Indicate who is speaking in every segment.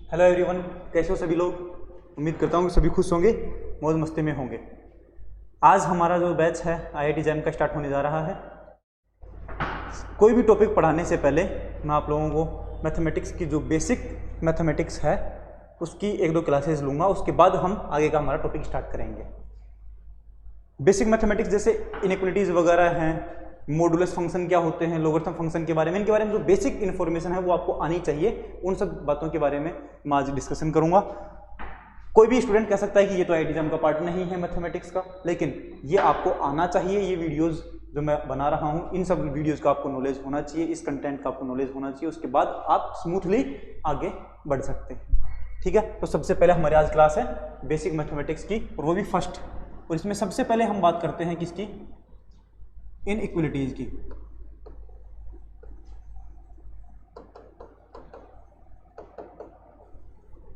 Speaker 1: Hello everyone, कैसे हो सभी लोग। उम्मीद करता हूँ कि सभी खुश होंगे, मौज मस्ती में होंगे। आज हमारा जो बैच है IIT जैम का स्टार्ट होने जा रहा है। कोई भी टॉपिक पढ़ाने से पहले मैं आप लोगों को मैथमेटिक्स की जो बेसिक मैथमेटिक्स है उसकी एक दो क्लासेस लूँगा, उसके बाद हम आगे का हमारा टॉपिक स्टार्ट करेंगे। बेसिक मैथमेटिक्स जैसे इनइक्वलिटीज़ वगैरह हैं, मॉडुलस फंक्शन क्या होते हैं, लोगरिथम फंक्शन के बारे में, इनके बारे में जो बेसिक इन्फॉर्मेशन है वो आपको आनी चाहिए। उन सब बातों के बारे में मैं आज डिस्कशन करूंगा। कोई भी स्टूडेंट कह सकता है कि ये तो IIT जैम का पार्ट नहीं है मैथमेटिक्स का, लेकिन ये आपको आना चाहिए। ये वीडियोस जो मैं बना रहा हूँ, इन सब वीडियोस का आपको नॉलेज होना चाहिए, इस कंटेंट का आपको नॉलेज होना चाहिए। उसके बाद आप स्मूथली आगे बढ़ सकते हैं। ठीक है, तो सबसे पहले हमारी आज क्लास है बेसिक मैथमेटिक्स की, और वो भी फर्स्ट। और इसमें सबसे पहले हम बात करते हैं किसकी, इनइक्वलिटीज की।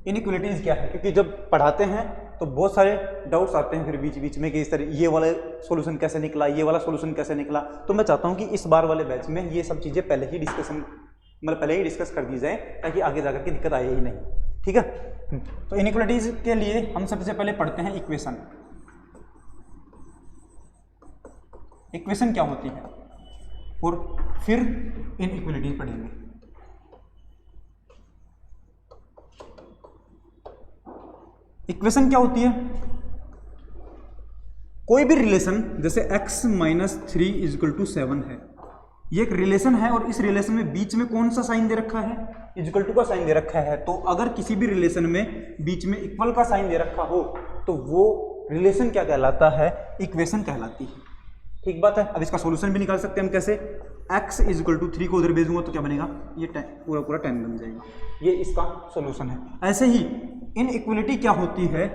Speaker 1: इनइक्वलिटीज क्या है, क्योंकि जब पढ़ाते हैं तो बहुत सारे डाउट्स आते हैं फिर बीच बीच में कि इस तरह ये वाला सॉल्यूशन कैसे निकला, ये वाला सॉल्यूशन कैसे निकला। तो मैं चाहता हूं कि इस बार वाले बैच में ये सब चीजें पहले ही डिस्कस कर दी जाए, ताकि आगे जाकर के दिक्कत आए ही नहीं। ठीक है, तो इनइक्वलिटीज के लिए हम सबसे पहले पढ़ते हैं इक्वेशन। इक्वेशन क्या होती है, और फिर इनइक्वलिटीज पढ़ेंगे। इक्वेशन क्या होती है, कोई भी रिलेशन, जैसे x - 3 = 7 है, ये एक रिलेशन है, और इस रिलेशन में बीच में कौन सा साइन दे रखा है, = का साइन दे रखा है। तो अगर किसी भी रिलेशन में बीच में इक्वल का साइन दे रखा हो तो वो रिलेशन क्या कहलाता है, इक्वेशन कहलाती है। ठीक बात है। अब इसका सॉल्यूशन भी निकाल सकते हैं हम कैसे, x = 3 को उधर भेजूंगा तो क्या बनेगा, ये पूरा पूरा 10 बन जाएगा। ये इसका सॉल्यूशन है। ऐसे ही इनइक्वलिटी क्या होती है,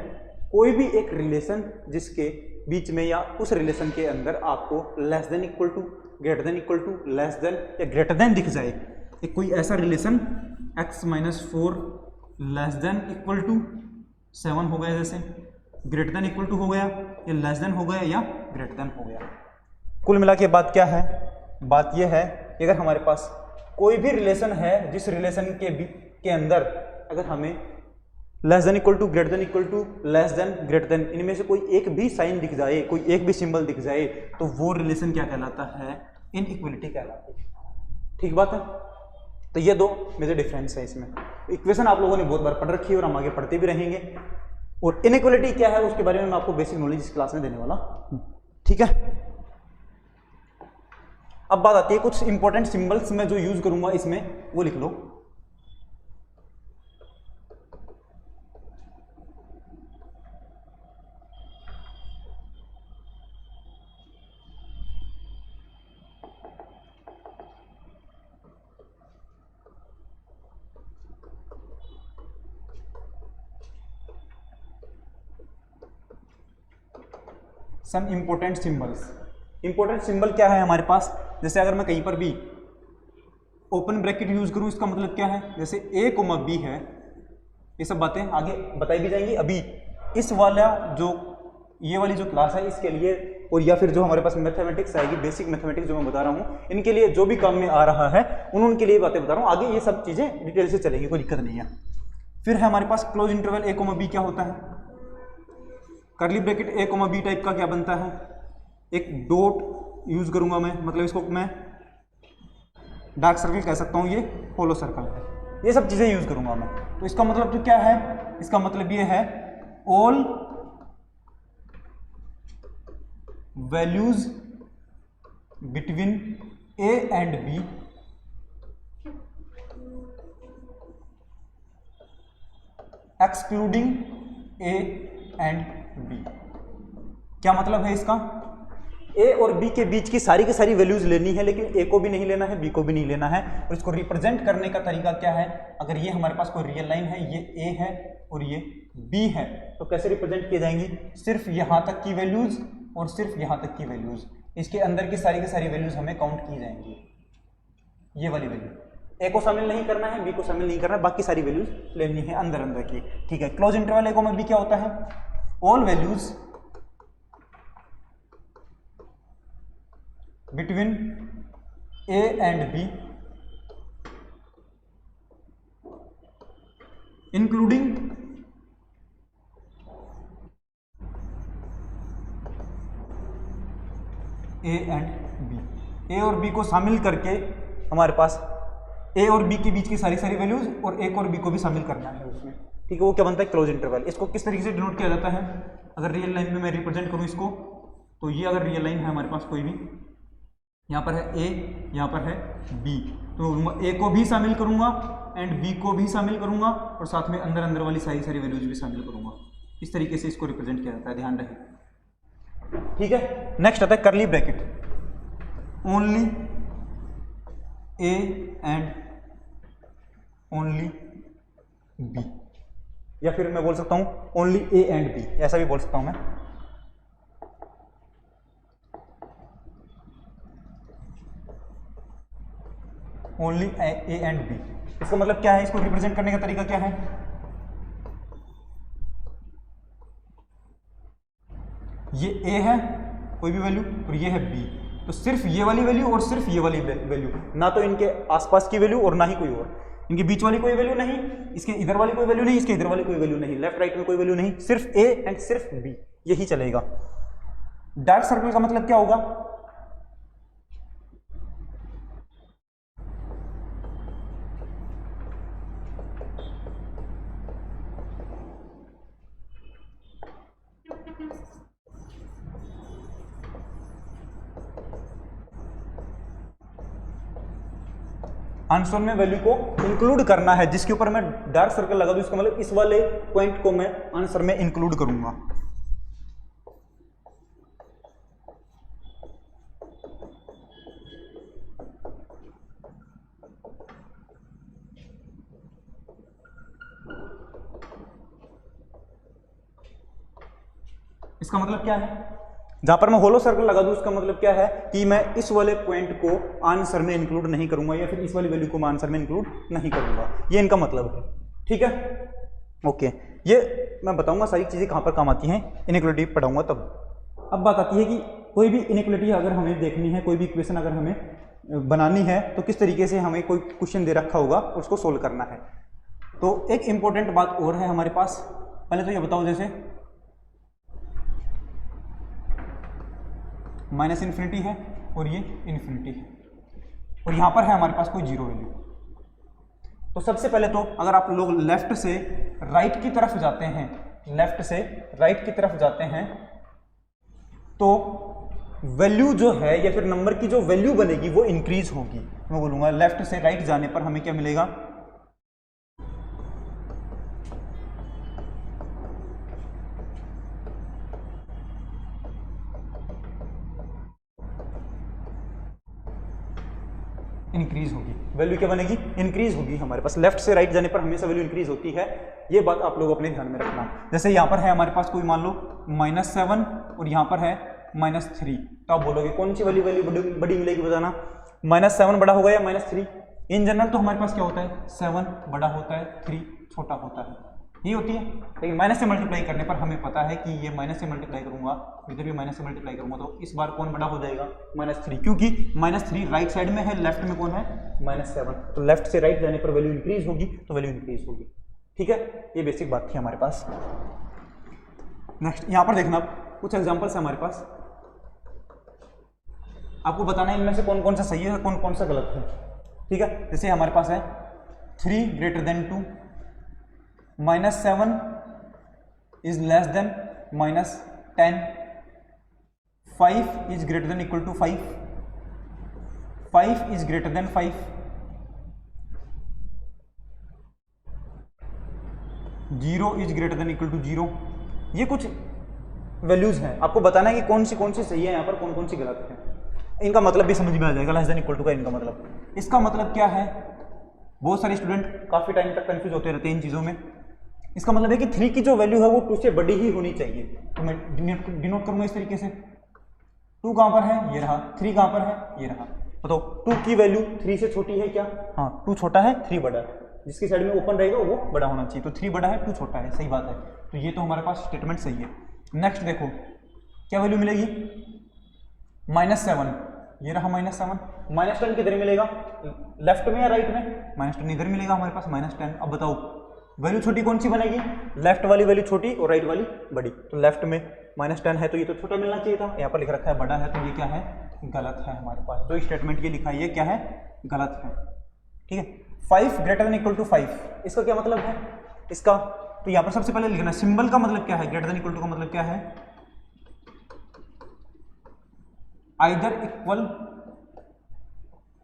Speaker 1: कोई भी एक रिलेशन जिसके बीच में या उस रिलेशन के अंदर आपको less than equal to, greater than equal to, less than या ग्रेटर देन दिख जाए। एक कोई ऐसा relation x - 4 less than equal to 7 हो गया, जैसे ग्रेटर देन इक्वल टू हो गया, या लेस देन हो गया, या ग्रेटर देन हो गया। कुल मिला के बात क्या है, बात यह है कि अगर हमारे पास कोई भी रिलेशन है जिस रिलेशन के अंदर अगर हमें less than equal to, greater than equal to, less than, greater than, इनमें से कोई एक भी साइन दिख जाए, कोई एक भी सिंबल दिख जाए, तो वो रिलेशन क्या कहलाता है, इनइक्वलिटी कहलाती है। ठीक बात है। तो ये दो मेजर डिफरेंस है इसमें। इक्वेशन आप लोगों ने बहुत बार पढ़ रखी है और हम आगे पढ़ते भी रहेंगे, और इनइक्वलिटी क्या है उसके बारे में मैं आपको बेसिक नॉलेज इस क्लास में देने वाला। ठीक है, अब बात आती है कुछ इंपॉर्टेंट सिंबल्स में जो यूज करूंगा इसमें, वो लिख लो। Some important symbols. Important symbol क्या है हमारे पास, जैसे अगर मैं कहीं पर भी ओपन ब्रैकेट यूज करूं, इसका मतलब क्या है, जैसे a, b है, ये सब बातें आगे बताई भी जाएंगी। अभी इस वाला जो ये वाली जो क्लास है इसके लिए, और या फिर जो हमारे पास मैथमेटिक्स आएगी, बेसिक मैथमेटिक्स जो मैं बता रहा हूँ, इनके लिए जो भी काम में आ रहा है उनके लिए बातें बता रहा हूँ। आगे ये सब चीजें डिटेल से चलेंगी, कोई दिक्कत नहीं है। फिर है हमारे पास क्लोज इंटरवल a, b क्या होता है, curly bracket a, b type का क्या बनता है, एक डॉट यूज करूंगा मैं, मतलब इसको मैं डार्क सर्कल कह सकता हूं, ये होलो सर्कल है, ये सब चीजें यूज करूंगा मैं। तो इसका मतलब तो क्या है, इसका मतलब ये है all values between a and b excluding a and b। क्या मतलब है इसका, a और b के बीच की सारी वैल्यूज लेनी है, लेकिन a को भी नहीं लेना है, b को भी नहीं लेना है। और इसको रिप्रेजेंट करने का तरीका क्या है, अगर ये हमारे पास कोई रियल लाइन है, ये a है और ये b है, तो कैसे रिप्रेजेंट किए जाएंगी, सिर्फ यहां तक की वैल्यूज और सिर्फ यहां तक की वैल्यूज, इसके अंदर की सारी वैल्यूज हमें काउंट की जाएंगी। ये वाली वैल्यू a को शामिल नहीं करना है, b को शामिल नहीं करना है, बाकी सारी वैल्यूज लेनी है अंदर की। ठीक है, क्लोज इंटरवल a, b क्या होता है, all values between a and b including A and B, A और बी को शामिल करके हमारे पास ए और बी के बीच की सारी वैल्यूज और ए और बी को भी शामिल करना है उसमें, ठीक है। वो क्या बनता है, क्लोज इंटरवल। इसको किस तरीके से डिनोट किया जाता है, अगर रियल लाइन में मैं रिप्रेजेंट करूं इसको, तो ये अगर रियल लाइन है हमारे पास कोई भी, यहाँ पर है ए, यहाँ पर है बी, तो ए को भी शामिल करूंगा एंड बी को भी शामिल करूंगा और साथ में अंदर अंदर वाली सारी वैल्यूज भी शामिल करूंगा। इस तरीके से इसको रिप्रेजेंट किया जाता है, ध्यान रहे, ठीक है। नेक्स्ट आता है curly bracket, only A and only B, या फिर मैं बोल सकता हूं ओनली ए एंड बी, ऐसा भी बोल सकता हूं मैं। ओनली ए एंड बी, इसका मतलब क्या है, इसको रिप्रेजेंट करने का तरीका क्या है, ये ए है कोई भी वैल्यू और ये है बी, तो सिर्फ ये वाली वैल्यू और सिर्फ ये वाली वैल्यू, ना तो इनके आसपास की वैल्यू और ना ही कोई और, इनके बीच वाली कोई वैल्यू नहीं, इसके इधर वाली कोई वैल्यू नहीं, इसके इधर वाली कोई वैल्यू नहीं, लेफ्ट राइट में कोई वैल्यू नहीं, सिर्फ ए एंड सिर्फ बी, यही चलेगा। डार्क सर्कल का मतलब क्या होगा, आंसर में वैल्यू को इंक्लूड करना है, जिसके ऊपर मैं डार्क सर्कल लगा दूं, इसका मतलब इस वाले पॉइंट को मैं आंसर में इंक्लूड करूंगा। इसका मतलब क्या है, जहां पर मैं होलो सर्कल लगा दूं उसका मतलब क्या है कि मैं इस वाले पॉइंट को आंसर में इंक्लूड नहीं करूंगा, या फिर इस वाली वैल्यू को मैं आंसर में इंक्लूड नहीं करूंगा, ये इनका मतलब है, ठीक है। ओके, ये मैं बताऊंगा सारी चीजें कहां पर काम आती हैं, इनइक्वालिटी पढ़ाऊंगा तब। अब बात आती है कि कोई भी इनइक्वालिटी अगर हमें देखनी है, कोई भी इक्वेशन अगर हमें बनानी है, तो किस तरीके से हमें कोई क्वेश्चन दे रखा होगा उसको सोल्व करना है। तो एक इंपॉर्टेंट बात और है हमारे पास, पहले तो ये बताओ, जैसे माइनस इन्फिनिटी है और ये इन्फिनिटी है और यहां पर है हमारे पास कोई जीरो वैल्यू, तो सबसे पहले तो अगर आप लोग लेफ्ट से राइट की तरफ जाते हैं, लेफ्ट से राइट की तरफ जाते हैं, तो वैल्यू जो है या फिर नंबर की जो वैल्यू बनेगी वो इंक्रीज होगी। मैं बोलूंगा लेफ्ट से राइट जाने पर हमें क्या मिलेगा, इंक्रीज होगी, वैल्यू क्या बनेगी, इंक्रीज होगी। हमारे पास लेफ्ट से राइट जाने पर हमेशा वैल्यू इंक्रीज होती है, ये बात आप लोग अपने ध्यान में रखना। जैसे यहाँ पर है हमारे पास कोई मान लो -7 और यहाँ पर है -3, तो आप बोलोगे कौन सी वाली वैल्यू बड़ी मिलेगी, बताना। -7 बड़ा होगा या -3? इन जनरल तो हमारे पास क्या होता है, 7 बड़ा होता है, 3 छोटा होता है, ये होती है। लेकिन माइनस से मल्टीप्लाई करने पर हमें पता है कि ये माइनस से मल्टीप्लाई करूंगा, इधर भी माइनस से मल्टीप्लाई करूंगा, तो इस बार कौन बड़ा हो जाएगा, -3, क्योंकि -3 राइट साइड में है, लेफ्ट में कौन है, -7, तो लेफ्ट से राइट जाने पर वैल्यू इंक्रीज होगी, तो वैल्यू इंक्रीज होगी, ठीक है। ये बेसिक बात थी हमारे पास। नेक्स्ट यहाँ पर देखना कुछ एग्जाम्पल्स है हमारे पास, आपको बताना है इनमें से कौन कौन सा सही है, कौन कौन सा गलत है, ठीक है। जैसे हमारे पास है 3 > 2, -7 is less than -10, 5 is greater than equal to 5, 5 is greater than 5, 0 is greater than equal to 0। ये कुछ वैल्यूज हैं, आपको बताना है कि कौन सी सही है, यहाँ पर कौन कौन सी गलत है। इनका मतलब भी समझ में आ जाएगा, लेस देन इक्वल टू का इनका मतलब, इसका मतलब क्या है, बहुत सारे स्टूडेंट काफी टाइम तक कंफ्यूज होते रहते हैं इन चीजों में। इसका मतलब है कि 3 की जो वैल्यू है वो 2 से बड़ी ही होनी चाहिए, तो मैं डिनोट करूंगा इस तरीके से, 2 कहां पर है, ये रहा, 3 कहां पर है, ये रहा। बताओ 2 की वैल्यू 3 से छोटी है क्या, हाँ 2 छोटा है, 3 बड़ा है, जिसकी साइड में ओपन रहेगा वो बड़ा होना चाहिए, तो 3 बड़ा है, 2 छोटा है, सही बात है। तो ये तो हमारे पास स्टेटमेंट सही है। नेक्स्ट देखो क्या वैल्यू मिलेगी, -7, ये रहा -7, -10 किधर मिलेगा, लेफ्ट में या राइट में, -10 इधर मिलेगा हमारे पास, -10। अब बताओ वैल्यू छोटी कौन सी बनेगी, लेफ्ट वाली वैल्यू छोटी और राइट वाली बड़ी। तो लेफ्ट में -10 है तो ये तो छोटा मिलना चाहिए था, यहाँ पर लिख रखा है बड़ा है, तो ये क्या है, गलत है हमारे पास। जो स्टेटमेंट ये लिखा है ये क्या है, गलत है। ठीक है, 5 ग्रेटर देन इक्वल टू 5, इसका क्या मतलब है इसका, तो यहाँ पर सबसे पहले लिखना सिंबल का मतलब क्या है, ग्रेटर देन इक्वल टू का मतलब क्या है, आइदर इक्वल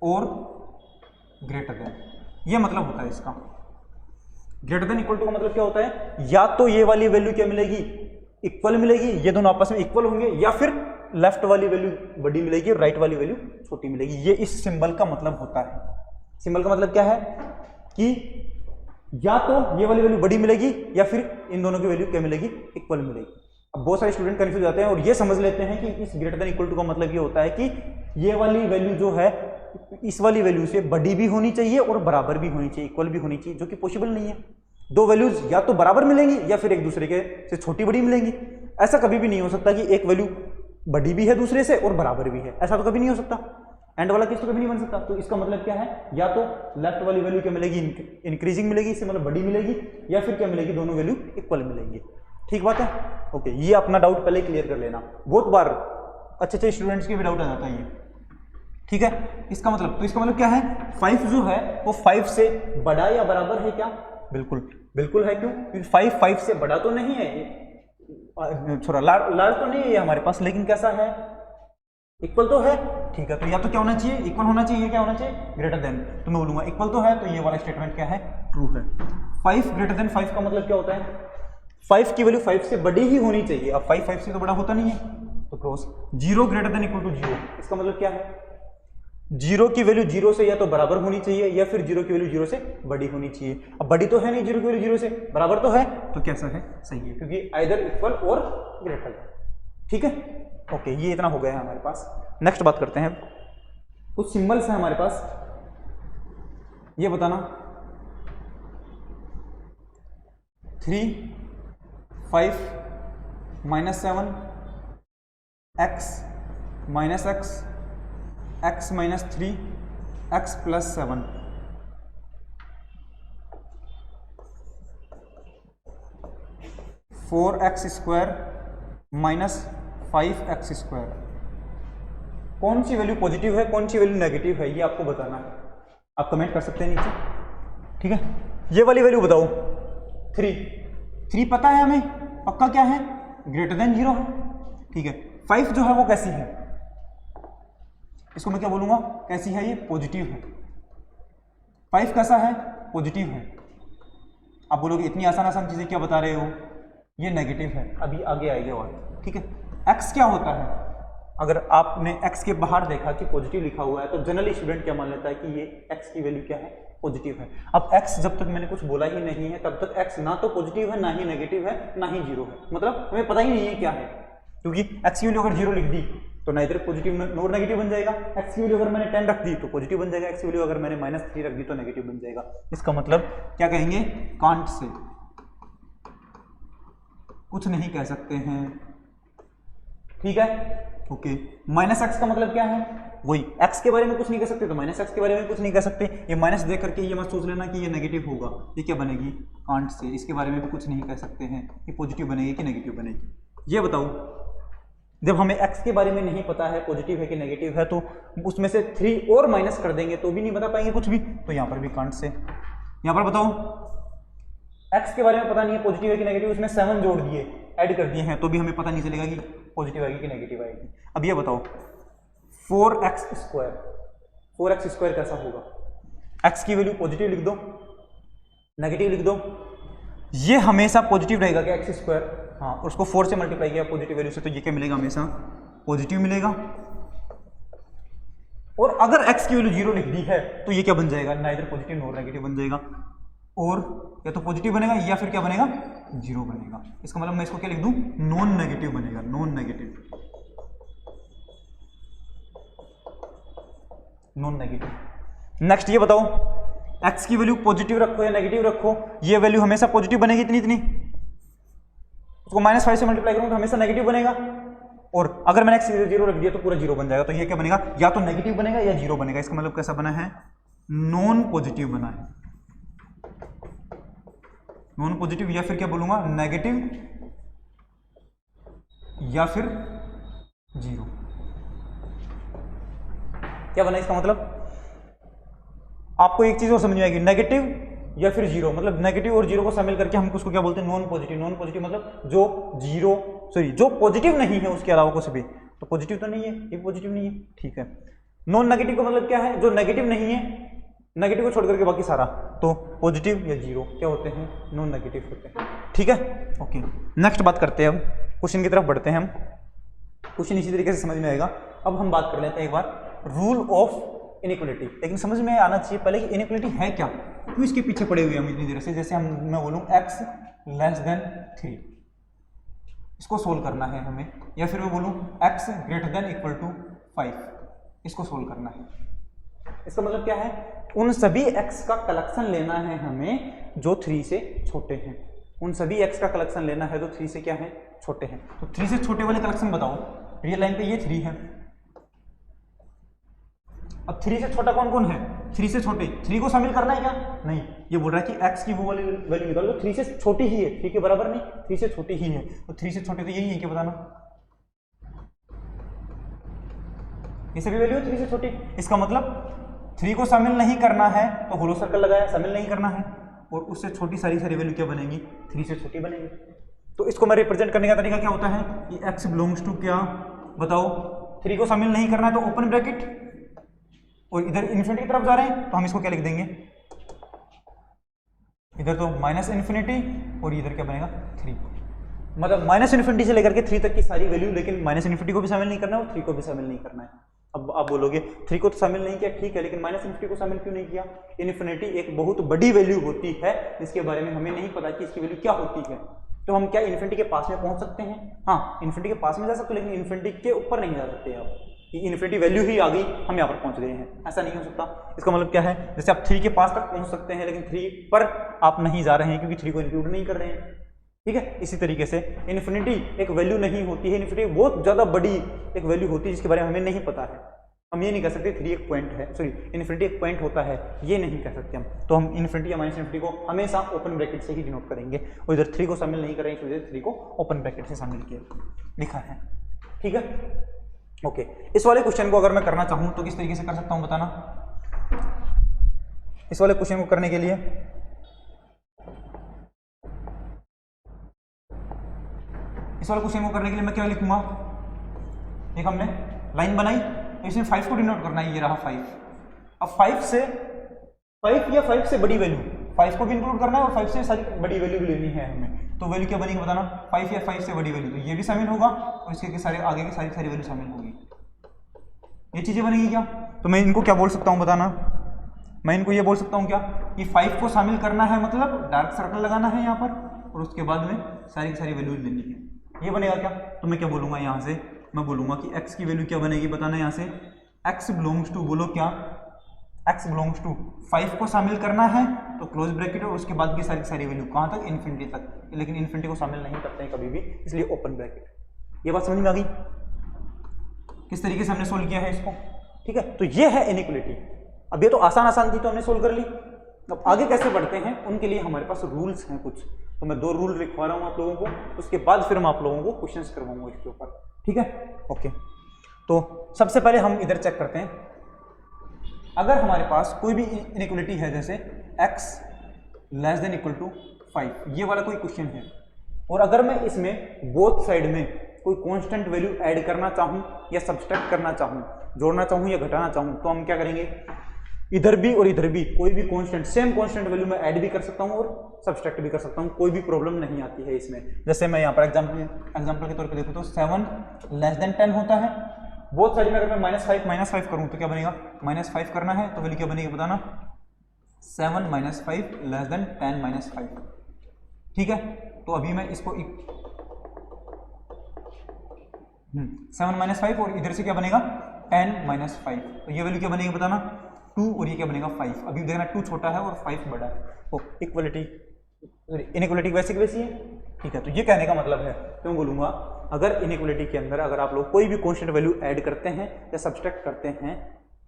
Speaker 1: और ग्रेटर देन, ये मतलब होता है इसका। ग्रेटर देन इक्वल टू का मतलब क्या होता है, या तो ये वाली वैल्यू क्या मिलेगी, इक्वल मिलेगी, ये दोनों आपस में इक्वल होंगे, या फिर लेफ्ट वाली वैल्यू बड़ी मिलेगी और राइट वाली वैल्यू छोटी मिलेगी। ये इस सिंबल का मतलब होता है। सिंबल का मतलब क्या है कि या तो ये वाली वैल्यू बड़ी मिलेगी या फिर इन दोनों की वैल्यू क्या मिलेगी, इक्वल मिलेगी। अब बहुत सारे स्टूडेंट कंफ्यूज जाते हैं और ये समझ लेते हैं कि इस ग्रेटर देन इक्वल टू का मतलब ये होता है कि ये वाली वैल्यू जो है इस वाली वैल्यू से बड़ी भी होनी चाहिए और बराबर भी होनी चाहिए, इक्वल भी होनी चाहिए, जो कि पॉसिबल नहीं है। दो वैल्यूज या तो बराबर मिलेंगी या फिर एक दूसरे के से छोटी बड़ी मिलेंगी। ऐसा कभी भी नहीं हो सकता कि एक वैल्यू बड़ी भी है दूसरे से और बराबर भी है, ऐसा तो कभी नहीं हो सकता। एंड वाला केस तो कभी नहीं बन सकता। तो इसका मतलब क्या है, या तो लेफ्ट वाली वैल्यू क्या मिलेगी, इंक्रीजिंग मिलेगी, इससे मतलब बड़ी मिलेगी, या फिर क्या मिलेगी, दोनों वैल्यू इक्वल मिलेंगी। ठीक बात है, ओके। ये अपना डाउट पहले क्लियर कर लेना, बहुत बार अच्छे स्टूडेंट्स के भी डाउट आ जाता है ये। ठीक है, इसका मतलब, तो इसका मतलब क्या है, 5 जो है वो 5 से बड़ा या बराबर है क्या, बिल्कुल बिल्कुल है। क्यों, क्योंकि 5 से बड़ा तो नहीं है, छोड़ा लार्ज तो नहीं है ये हमारे पास, लेकिन कैसा है, इक्वल तो है। ठीक है, तो या तो क्या होना चाहिए, इक्वल होना चाहिए, क्या होना चाहिए, ग्रेटर देन। तो मैं बोलूंगा इक्वल तो है, तो ये वाला स्टेटमेंट क्या है, ट्रू है। 5 ग्रेटर देन 5 का मतलब क्या होता है, 5 की वैल्यू 5 से बड़ी ही होनी चाहिए। अब 5 से तो बड़ा होता नहीं है, तो cross. 0 greater than equal to 0, इसका मतलब क्या है, 0 की वैल्यू 0 से या तो बराबर होनी चाहिए या फिर 0 की वैल्यू 0 से बड़ी होनी चाहिए। अब बड़ी तो है नहीं, 0 की वैल्यू 0 से बराबर तो है, तो कैसा है, सही है, क्योंकि आइदर इक्वल और ग्रेटर देन। ठीक है, ओके, ये इतना हो गया है हमारे पास। नेक्स्ट बात करते हैं, कुछ सिंबल्स हैं हमारे पास, ये बताना 3, 5, -7, x, -x, x -3, x +7, 4x² -5x²। कौन सी वैल्यू पॉजिटिव है, कौन सी वैल्यू नेगेटिव है, ये आपको बताना है। आप कमेंट कर सकते हैं नीचे। ठीक है, ये वाली वैल्यू बताओ, 3 पता है हमें, पक्का क्या है, ग्रेटर देन 0 है। ठीक है, 5 जो है वो कैसी है, इसको मैं क्या बोलूंगा, कैसी है, ये पॉजिटिव है। 5 कैसा है, पॉजिटिव है। आप बोलोगे इतनी आसान आसान चीजें क्या बता रहे हो, ये नेगेटिव है, अभी आगे आएगा और। ठीक है, x क्या होता है, अगर आपने x के बाहर देखा कि पॉजिटिव लिखा हुआ है तो जनरली स्टूडेंट क्या मान लेता है कि ये x की वैल्यू क्या है, पॉजिटिव है। अब x जब तक मैंने कुछ बोला ही नहीं है तब तक x ना तो पॉजिटिव है, ना ही नेगेटिव है, ना ही 0 है, मतलब हमें पता ही नहीं है क्या है। क्योंकि x की वैल्यू अगर 0 लिख दी तो ना इधर पॉजिटिव नोर नेगेटिव बन जाएगा, x की वैल्यू अगर मैंने 10 रख दी तो पॉजिटिव बन जाएगा, x की वैल्यू अगर मैंने -3 रख दी तो नेगेटिव बन जाएगा। इसका मतलब क्या कहेंगे, कांट से कुछ नहीं कह सकते हैं। ठीक है, ओके। -x का मतलब क्या है, वही x के बारे में कुछ नहीं कह सकते तो -x के बारे में कुछ नहीं कह सकते। ये माइनस देख करके ये मत सोच लेना कि ये नेगेटिव होगा, ये क्या बनेगी, कांट से, इसके बारे में भी कुछ नहीं कह सकते हैं कि पॉजिटिव बनेगी कि नेगेटिव बनेगी। ये बताओ, जब हमें x के बारे में नहीं पता है पॉजिटिव है कि नेगेटिव है, तो उसमें से 3 और माइनस कर देंगे तो भी नहीं बता पाएंगे कुछ भी। तो यहाँ पर भी कांट से, यहाँ पर बताओ x के बारे में पता नहीं है पॉजिटिव है कि नेगेटिव, उसमें 7 जोड़ दिए, ऐड कर दिए हैं, तो भी हमें पता नहीं चलेगा कि पॉजिटिव आएगी कि नेगेटिव आएगी। अब ये बताओ 4x² कैसा होगा, x की वैल्यू पॉजिटिव लिख दो, नेगेटिव लिख दो, ये हमेशा पॉजिटिव रहेगा क्या, x², हाँ, उसको 4 से मल्टीप्लाई किया पॉजिटिव वैल्यू से, तो ये क्या मिलेगा, हमेशा पॉजिटिव मिलेगा। और अगर x की वैल्यू 0 लिख दी है तो ये क्या बन जाएगा, ना इधर पॉजिटिव नॉर नेगेटिव बन जाएगा, और या तो पॉजिटिव बनेगा या फिर क्या बनेगा, 0 बनेगा। इसका मतलब मैं इसको क्या लिख दूं, नॉन नेगेटिव बनेगा, non negative, non negative. Next ये बताओ, x की वैल्यू पॉजिटिव रखो या नेगेटिव रखो, ये वैल्यू हमेशा पॉजिटिव बनेगी, इतनी इतनी, उसको -5 से मल्टीप्लाई करूंगा तो हमेशा नेगेटिव बनेगा। और अगर मैंने x 0 रख दिया तो पूरा 0 बन जाएगा, तो ये क्या बनेगा, या तो नेगेटिव बनेगा या 0 बनेगा। इसका मतलब कैसा बना है, नॉन पॉजिटिव बना है। नॉन पॉजिटिव या फिर क्या बोलूंगा नेगेटिव या फिर 0। क्या बना इसका मतलब? आपको एक चीज और समझ में आएगी, नेगेटिव या फिर 0, मतलब नेगेटिव और 0 को शामिल करके हम उसको क्या बोलते हैं? Non positive. नॉन पॉजिटिव मतलब जो पॉजिटिव नहीं है उसके अलावा कुछ भी। तो पॉजिटिव तो नहीं है, ये पॉजिटिव नहीं है, ठीक है। नॉन नेगेटिव का मतलब क्या है? जो नेगेटिव नहीं है, नेगेटिव को छोड़ करके बाकी सारा। तो पॉजिटिव या 0 क्या होते हैं? नॉन नेगेटिव होते हैं, ठीक है। ओके, नेक्स्ट बात करते हैं, हम क्वेश्चन की तरफ बढ़ते हैं। हम क्वेश्चन इसी तरीके से समझ में आएगा। अब हम बात कर लेते हैं एक बार रूल ऑफ इनइक्वालिटी, लेकिन समझ में आना चाहिए पहले कि इनइक्वालिटी है क्या, क्यों इसके पीछे पड़े हुए हम इतनी देर से। जैसे मैं बोलूँ x लेस देन 3, इसको सोल्व करना है हमें, या फिर मैं बोलूँ x greater than equal to 5, इसको सोल्व करना है। इसका मतलब क्या है? उन सभी x का कलेक्शन लेना है हमें जो 3 से छोटे हैं। उन सभी x का कलेक्शन लेना है जो 3 से क्या है? छोटे हैं। तो 3 से छोटे वाले कलेक्शन बताओ। रियल लाइन पे ये 3 है। अब 3 से छोटा कौन कौन है? 3 से छोटे, 3 को शामिल करना है क्या? नहीं, ये बोल रहा है कि x की वो वाली वैल्यू निकालो जो 3 से छोटी ही है, 3 के बराबर नहीं, 3 से छोटी ही है। तो 3 से छोटे तो यही है, क्या बताना? ये सभी वैल्यू 3 से छोटी। इसका मतलब 3 को शामिल नहीं करना है तो होलो सर्कल लगाया, शामिल नहीं करना है, और उससे छोटी सारी वैल्यू क्या बनेगी? 3 से छोटी बनेगी। तो इसको मैं रिप्रेजेंट करने का तरीका क्या होता है कि x बिलोंग्स टू क्या बताओ? 3 को शामिल नहीं करना है तो ओपन ब्रैकेट, और इधर इन्फिनिटी की तरफ जा रहे हैं तो हम इसको क्या लिख देंगे? इधर तो माइनस इन्फिनिटी और इधर क्या बनेगा? 3। मतलब माइनस इन्फिनिटी से लेकर के 3 तक की सारी वैल्यू, लेकिन माइनस इन्फिनिटी को भी शामिल नहीं करना है और 3 को भी शामिल नहीं करना है। अब आप बोलोगे 3 को तो शामिल नहीं किया, ठीक है, लेकिन माइनस इन्फिनिटी को शामिल क्यों नहीं किया? इन्फिनिटी एक बहुत बड़ी वैल्यू होती है जिसके बारे में हमें नहीं पता कि इसकी वैल्यू क्या होती है। तो हम क्या इन्फिनिटी के पास में पहुंच सकते हैं? हाँ, इन्फिनिटी के पास में जा सकते हो, लेकिन इन्फिनिटी के ऊपर नहीं जा सकते आप। कि इन्फिनिटी वैल्यू ही आ गई, हम यहाँ पर पहुंच गए हैं, ऐसा नहीं हो सकता। इसका मतलब क्या है? जैसे आप 3 के पास तक पहुंच सकते हैं, लेकिन 3 पर आप नहीं जा रहे हैं क्योंकि 3 को इंक्लूड नहीं कर रहे हैं, ठीक है। इसी तरीके से इन्फिनिटी एक वैल्यू नहीं होती है, इन्फिनिटी बहुत ज्यादा बड़ी एक वैल्यू होती है जिसके बारे में हमें नहीं पता है। हम ये नहीं कह सकते 3 एक पॉइंट है, सॉरी इन्फिनिटी एक पॉइंट होता है, ये नहीं कह सकते हम। तो हम इन्फिनिटी या माइनस इन्फिनिटी को हमेशा ओपन ब्रैकेट से ही डिनोट करेंगे, और इधर 3 को शामिल नहीं करेंगे, इधर 3 को ओपन ब्रैकेट से शामिल किया लिखा है, ठीक है। ओके, इस वाले क्वेश्चन को अगर मैं करना चाहूं तो किस तरीके से कर सकता हूं बताना? इस वाले क्वेश्चन को करने के लिए मैं क्या लिखूंगा? एक हमने लाइन बनाई, इसमें 5 को डिनोट करना है, ये रहा 5। अब 5 या 5 से बड़ी वैल्यू, 5 को भी इंक्लूड करना है और 5 से सारी बड़ी वैल्यू भी लेनी है हमें। तो वैल्यू क्या बनेगी बताना? 5 या 5 से बड़ी वैल्यू, तो ये भी शामिल होगा और इसके सारे आगे की सारी वैल्यू शामिल होगी। ये चीजें बनेगी क्या? तो मैं इनको क्या बोल सकता हूँ बताना? मैं इनको ये बोल सकता हूँ क्या कि 5 को शामिल करना है, मतलब डार्क सर्कल लगाना है यहाँ पर, और उसके बाद में सारी की सारी वैल्यू लेनी है। ये बनेगा क्या? तो मैं क्या बोलूँगा यहाँ से? मैं बोलूँगा कि x की वैल्यू क्या बनेगी बताना? यहाँ से x बिलोंग्स टू, बोलो क्या? x बिलोंग्स टू 5 को शामिल करना है तो क्लोज ब्रैकेट, और उसके बाद की सारी वैल्यू कहाँ तक? इन्फिनिटी तक, लेकिन इन्फिनिटी को शामिल नहीं करते हैं कभी भी, इसलिए ओपन ब्रैकेट। ये बात समझ में आ गई किस तरीके से हमने सोल्व किया है इसको, ठीक है। तो ये है इनइक्वालिटी। अब ये तो आसान थी तो हमने सोल्व कर ली। अब आगे कैसे बढ़ते हैं उनके लिए हमारे पास रूल्स हैं कुछ, तो मैं 2 रूल लिखवा रहा हूँ आप लोगों को, उसके बाद फिर मैं आप लोगों को क्वेश्चंस करवाऊंगा इसके ऊपर, ठीक है। ओके, तो सबसे पहले हम इधर चेक करते हैं। अगर हमारे पास कोई भी इनइक्वालिटी है, जैसे x less than equal to 5, ये वाला कोई क्वेश्चन है, और अगर मैं इसमें बोथ साइड में कोई कांस्टेंट वैल्यू ऐड करना चाहूँ या सब्सट्रैक्ट करना चाहूँ, जोड़ना चाहूँ या घटाना चाहूँ, तो हम क्या करेंगे? इधर भी और इधर भी कोई भी कांस्टेंट, सेम कांस्टेंट वैल्यू मैं ऐड भी कर सकता हूँ और सब्सट्रैक्ट भी कर सकता हूँ, कोई भी प्रॉब्लम नहीं आती है इसमें। जैसे मैं यहाँ पर एग्जाम्पल के तौर पर देखूँ तो 7 लेस देन 10 होता है। बोथ साइड में अगर मैं -5 करूँ तो क्या बनेगा? -5 करना है तो वैल्यू क्या बनेगी बताना? 7 - 5 लेस देन 10 - 5, ठीक है। तो अभी मैं इसको 7 - 5 और इधर से क्या बनेगा? 10 - 5, तो ये वैल्यू क्या बनेगी बताना? 2, और ये क्या बनेगा? 5। अभी देखना 2 छोटा है और 5 बड़ा है, तो इनइक्वालिटी वैसे की वैसी है, ठीक है। तो ये कहने का मतलब है, क्यों बोलूंगा, अगर इनइक्वालिटी के अंदर अगर आप लोग कोई भी कांस्टेंट वैल्यू ऐड करते हैं या सब्सट्रैक्ट करते हैं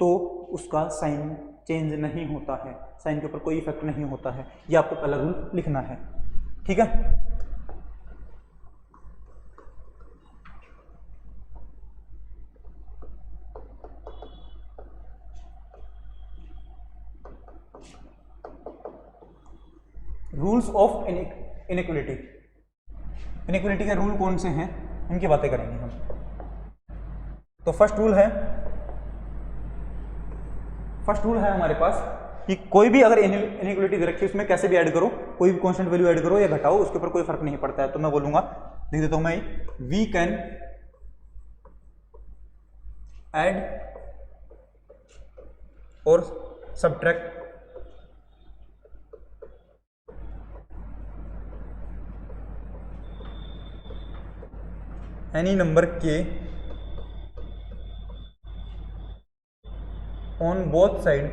Speaker 1: तो उसका साइन चेंज नहीं होता है, साइन के ऊपर कोई इफेक्ट नहीं होता है, ये आपको पहला रूल लिखना है। ठीक है। रूल्स ऑफ इनइक्वलिटी, इनइक्वलिटी के रूल कौन से हैं उनकी बातें करेंगे हम। तो फर्स्ट रूल है हमारे पास कि कोई भी अगर इनइक्वलिटी दे रखी है उसमें कैसे भी ऐड करो, कोई भी कांस्टेंट वैल्यू ऐड करो या घटाओ, उसके ऊपर कोई फर्क नहीं पड़ता है। तो मैं बोलूंगा, लिख देता हूं मैं, वी कैन ऐड और सब्ट्रैक्ट एनी नंबर के on both side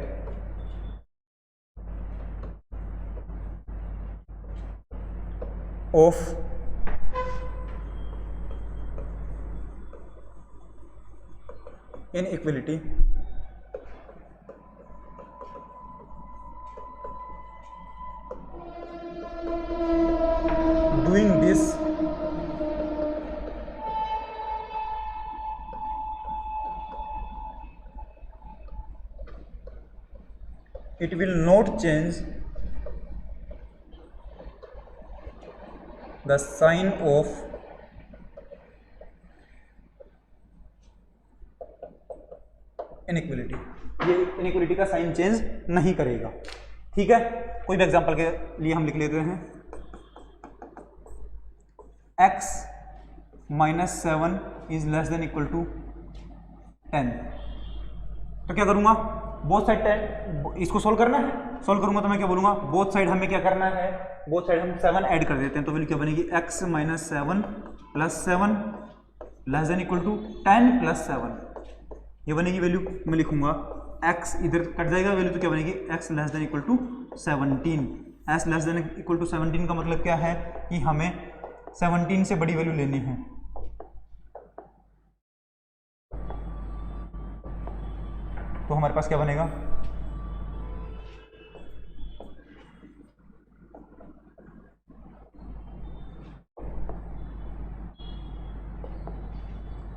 Speaker 1: of inequality doing this it will not change the sign of inequality, ये inequality का साइन चेंज नहीं करेगा। ठीक है, कोई भी एग्जांपल के लिए हम लिख लेते हैं, x - 7 is less than equal to 10। तो क्या करूंगा, बोथ साइड 10, इसको सोल्व करना है, सोल्व करूंगा तो मैं क्या बोलूंगा, बोथ साइड हमें क्या करना है, बोथ साइड हम 7 ऐड कर देते हैं। तो वैल्यू क्या बनेगी, x - 7 + 7 less than equal to 10 + 7, ये बनेगी वैल्यू। मैं लिखूंगा x इधर कट जाएगा, वैल्यू तो क्या बनेगी, x less than equal to 17। s less than equal to 17 का मतलब क्या है कि हमें 17 से बड़ी वैल्यू लेनी है। तो हमारे पास क्या बनेगा,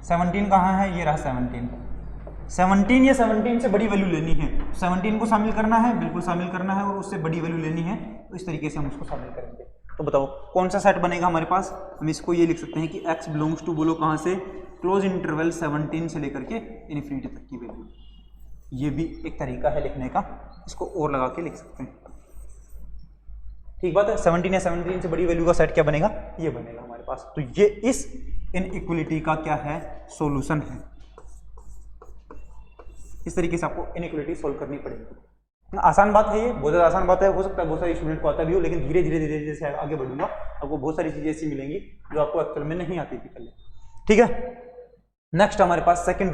Speaker 1: सेवनटीन कहाँ है, ये रहा 17 या 17 से बड़ी वैल्यू लेनी है। 17 को शामिल करना है, बिल्कुल शामिल करना है, और उससे बड़ी वैल्यू लेनी है, तो इस तरीके से हम उसको शामिल करेंगे। तो बताओ कौन सा सेट बनेगा हमारे पास, हम इसको ये लिख सकते हैं कि x बिलोंग्स टू, बोलो कहाँ से, क्लोज इंटरवल 17 से लेकर के इन्फिनिटी तक की वैल्यू। ये भी एक तरीका है लिखने का, इसको और लगा के लिख सकते हैं। ठीक बात है, 17 या 17 से बड़ी वैल्यू का सेट क्या बनेगा, ये बनेगा हमारे पास। तो ये इस इनइक्वलिटी का क्या है, सॉल्यूशन है। इस तरीके से आपको इनइक्वलिटी सॉल्व करनी पड़ेगी। आसान बात है ये, बहुत ज़्यादा आसान बात है, हो सकता है बहुत सारे स्टूडेंट को आता भी हो, लेकिन धीरे धीरे जैसे आगे बढ़ूंगा आपको बहुत सारी चीज़ें ऐसी मिलेंगी जो आपको एक्चुअल में नहीं आती थी पहले। ठीक है, नेक्स्ट हमारे पास सेकंड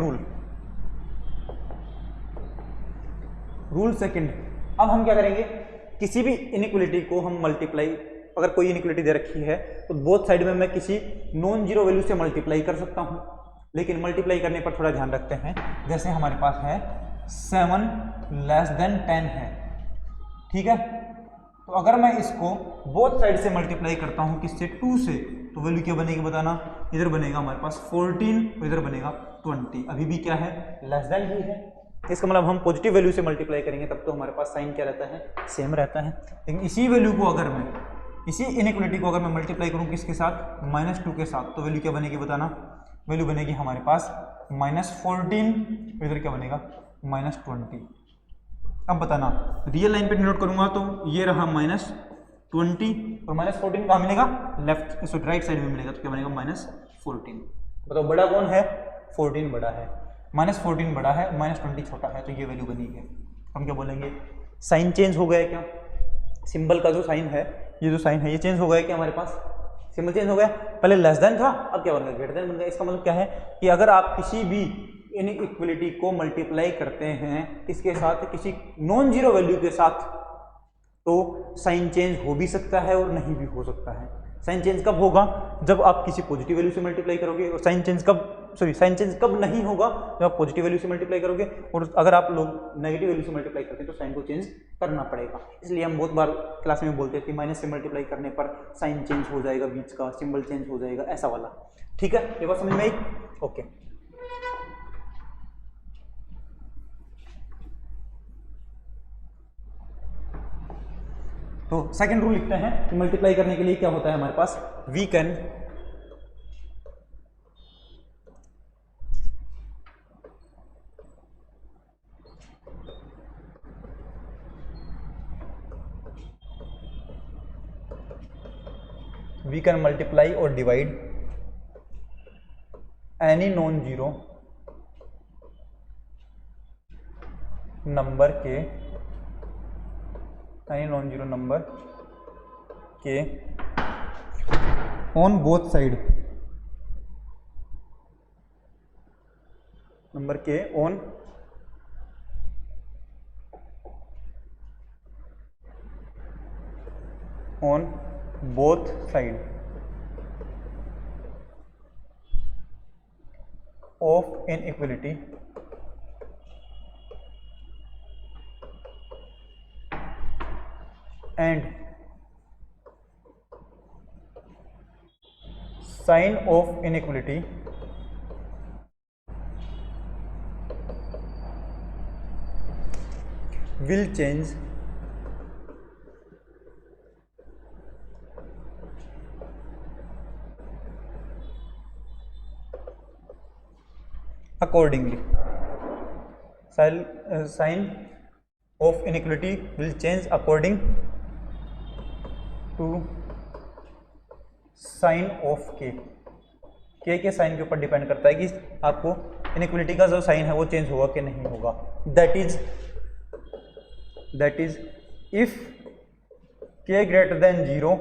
Speaker 1: रूल सेकंड। अब हम क्या करेंगे, किसी भी इनइक्वलिटी को हम मल्टीप्लाई, अगर कोई इनइक्वलिटी दे रखी है तो बोथ साइड में मैं किसी नॉन जीरो वैल्यू से मल्टीप्लाई कर सकता हूं। लेकिन मल्टीप्लाई करने पर थोड़ा ध्यान रखते हैं, जैसे हमारे पास है 7 लेस देन 10 है, ठीक है। तो अगर मैं इसको बोथ साइड से मल्टीप्लाई करता हूं किससे, 2 से, तो वैल्यू क्या बनेगी बताना, इधर बनेगा हमारे पास 14 और इधर बनेगा 20। अभी भी क्या है, लेस देन ही है। इसका मतलब हम पॉजिटिव वैल्यू से मल्टीप्लाई करेंगे तब तो हमारे पास साइन क्या रहता है, सेम रहता है। लेकिन इसी वैल्यू को अगर मैं, इसी इनइक्वलिटी को अगर मैं मल्टीप्लाई करूँ किसके साथ, -2 के साथ, तो वैल्यू क्या बनेगी बताना, वैल्यू बनेगी हमारे पास -14, इधर क्या बनेगा -20। अब बताना, रियल लाइन पे नोट करूंगा तो ये रहा -20 और -14 कहाँ मिलेगा, लेफ्ट सो राइट साइड में मिलेगा, तो क्या बनेगा -14। बताओ बड़ा कौन है, 14 बड़ा है, -14 बड़ा है, -20 छोटा है, तो ये वैल्यू बनी है। हम क्या बोलेंगे, साइन चेंज हो गया क्या, सिंबल का जो साइन है, ये जो साइन है ये चेंज हो गया क्या, हमारे पास सिंबल चेंज हो गया। पहले लेस देन था, अब क्या बन गया, ग्रेटर देन बन गया। इसका मतलब क्या है कि अगर आप किसी भी इनइक्वलिटी को मल्टीप्लाई करते हैं इसके साथ, किसी नॉन जीरो वैल्यू के साथ, तो साइन चेंज हो भी सकता है और नहीं भी हो सकता है। साइन चेंज कब होगा, जब आप किसी पॉजिटिव वैल्यू से मल्टीप्लाई करोगे, और साइन चेंज कब सॉरी साइन चेंज कब नहीं होगा, जब आप पॉजिटिव वैल्यू से मल्टीप्लाई करोगे, और अगर आप लोग नेगेटिव वैल्यू से मल्टीप्लाई करते हैं तो साइन को चेंज करना पड़ेगा। इसलिए हम बहुत बार क्लास में बोलते हैं कि माइनस से मल्टीप्लाई करने पर साइन चेंज हो जाएगा, बीच का सिंबल चेंज हो जाएगा, ऐसा वाला। ठीक है, ये बात समझ में आई? ओके। तो सेकंड रूल लिखते हैं कि मल्टीप्लाई करने के लिए क्या होता है हमारे पास, वी कैन मल्टीप्लाई और divide any non zero number के ऑन बोथ साइड, नंबर के on both side of inequality and sign of inequality will change accordingly. Sign of inequality will change according to sign of के sign के ऊपर depend करता है कि आपको inequality का जो साइन है वो चेंज होगा कि नहीं होगा। That is if K greater than 0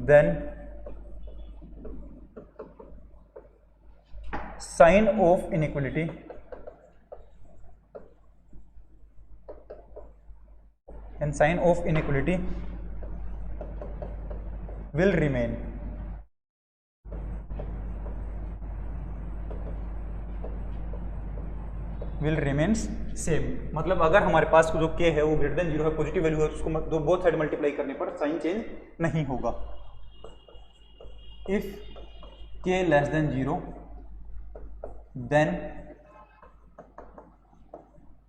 Speaker 1: then sign of inequality and sign of inequality will remain same. मतलब अगर हमारे पास जो k है वो ग्रेटर देन 0 है, पॉजिटिव वैल्यू है, उसको दो बोथ साइड मल्टीप्लाई करने पर साइन चेंज नहीं होगा। If k less than 0 then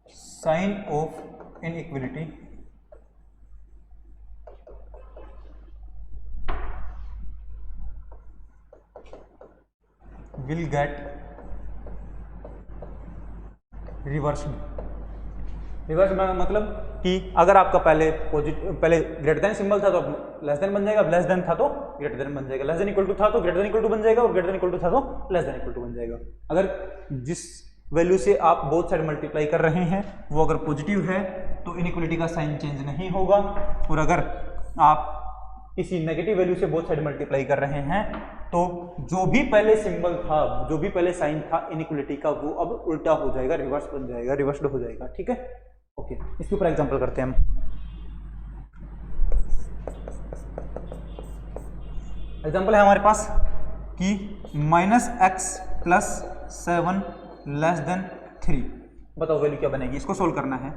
Speaker 1: sign of inequality will get reverse मतलब कि अगर आपका पहले ग्रेटर देन सिंबल था तो लेस देन बन जाएगा, लेस देन था तो ग्रेटर देन बन जाएगा, लेस देन इक्वल टू था तो ग्रेटर देन इक्वल टू बन जाएगा, और ग्रेटर देन इक्वल टू था तो लेस देन इक्वल टू बन जाएगा। अगर जिस वैल्यू से आप बोथ साइड मल्टीप्लाई कर रहे हैं वो अगर पॉजिटिव है तो इनइक्वलिटी का साइन चेंज नहीं होगा, और अगर आप किसी नेगेटिव वैल्यू से बोथ साइड मल्टीप्लाई कर रहे हैं तो जो भी पहले सिंबल था, जो भी पहले साइन था इनइक्वलिटी का, वो अब उल्टा हो जाएगा, रिवर्स बन जाएगा, रिवर्स्ड हो जाएगा। ठीक है, ओके। इसके ऊपर एग्जांपल करते हैं हम। एग्जांपल है हमारे पास कि -x+7 लेस देन 3। बताओ वैल्यू क्या बनेगी, इसको सोल्व करना है,